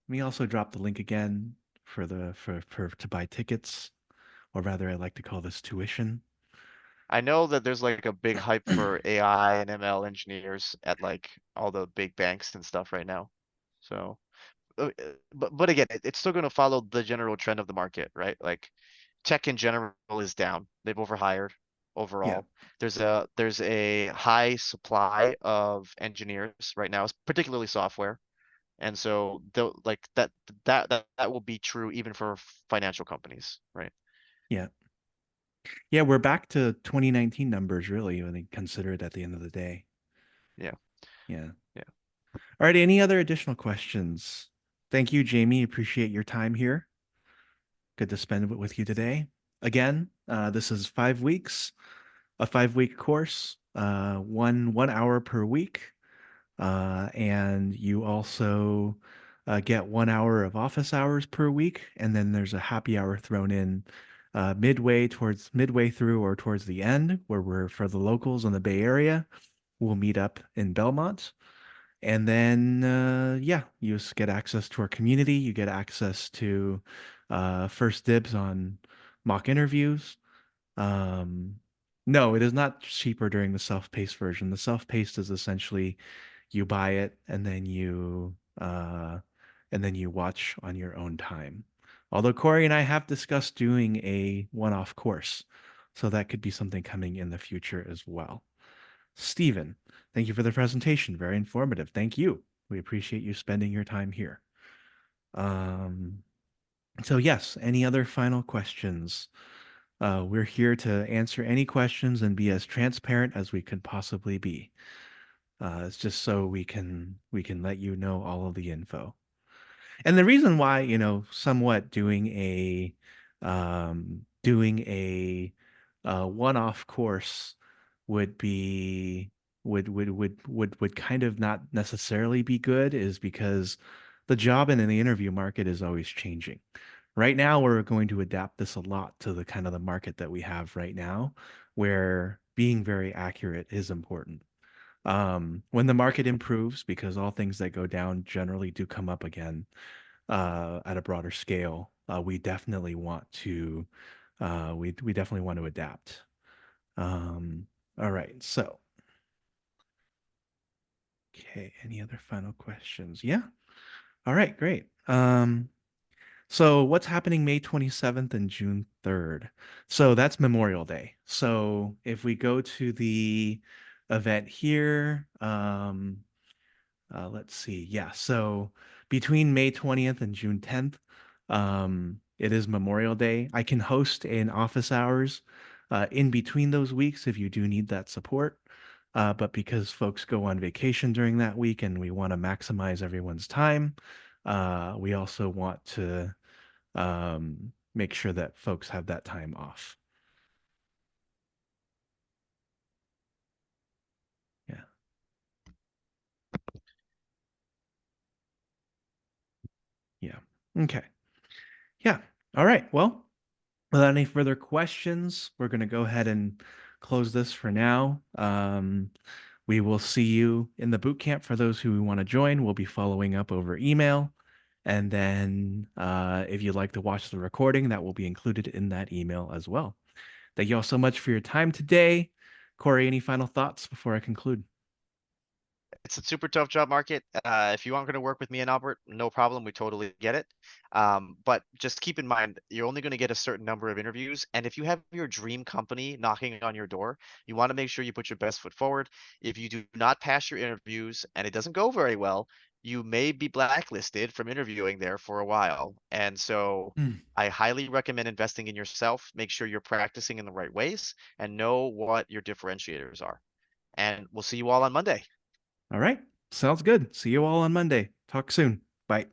Let me also drop the link again for for to buy tickets, or rather, I like to call this tuition. I know that there's like a big hype for AI and ML engineers at like all the big banks and stuff right now. So but again, it's still going to follow the general trend of the market, right? Like tech in general is down. They've overhired Yeah, overall. There's a high supply of engineers right now, particularly software. And so like that will be true even for financial companies, right? yeah, yeah. We're back to 2019 numbers, really, when they consider it at the end of the day. Yeah. Yeah. Yeah. All right. Any other additional questions? Thank you, Jamie. Appreciate your time here. Good to spend it with you today. Again, this is 5 weeks, a 5 week course, one hour per week. And you also get 1 hour of office hours per week, and then there's a happy hour thrown in midway through or towards the end, where we're for the locals in the Bay Area. We'll meet up in Belmont. And then, yeah, you just get access to our community. You get access to first dibs on mock interviews. Um, no, it is not cheaper during the self-paced version. The self-paced is essentially you buy it and then you watch on your own time. Although Corey and I have discussed doing a one-off course, so that could be something coming in the future as well. Stephen, thank you for the presentation. Very informative. Thank you. We appreciate you spending your time here. Um, so yes, any other final questions? We're here to answer any questions and be as transparent as we could possibly be. It's just so we can let you know all of the info. And the reason why, somewhat doing a one-off course would be would kind of not necessarily be good is because the job and in the interview market is always changing. Right now, we're going to adapt this a lot to the kind of the market that we have right now, where being very accurate is important. When the market improves, because all things that go down generally do come up again, at a broader scale, we definitely want to adapt. Um, all right, so okay, any other final questions? Yeah. All right, great. So what's happening May 27th and June 3rd? So that's Memorial Day. So if we go to the event here, let's see. Yeah. So between May 20th and June 10th, it is Memorial Day. I can host in office hours in between those weeks if you do need that support. But because folks go on vacation during that week and we want to maximize everyone's time, we also want to make sure that folks have that time off. Yeah. Yeah. Okay. Yeah. All right. Well, without any further questions, we're going to go ahead and close this for now. We will see you in the boot camp for those who want to join. We'll be following up over email. And then if you'd like to watch the recording, that will be included in that email as well. Thank you all so much for your time today. Corey, any final thoughts before I conclude? It's a super tough job market. If you aren't going to work with me and Albert, no problem. We totally get it. But just keep in mind, you're only going to get a certain number of interviews. And if you have your dream company knocking on your door, you want to make sure you put your best foot forward. If you do not pass your interviews and it doesn't go very well, you may be blacklisted from interviewing there for a while. And so Hmm. I highly recommend investing in yourself. Make sure you're practicing in the right ways and know what your differentiators are. And we'll see you all on Monday. All right. Sounds good. See you all on Monday. Talk soon. Bye.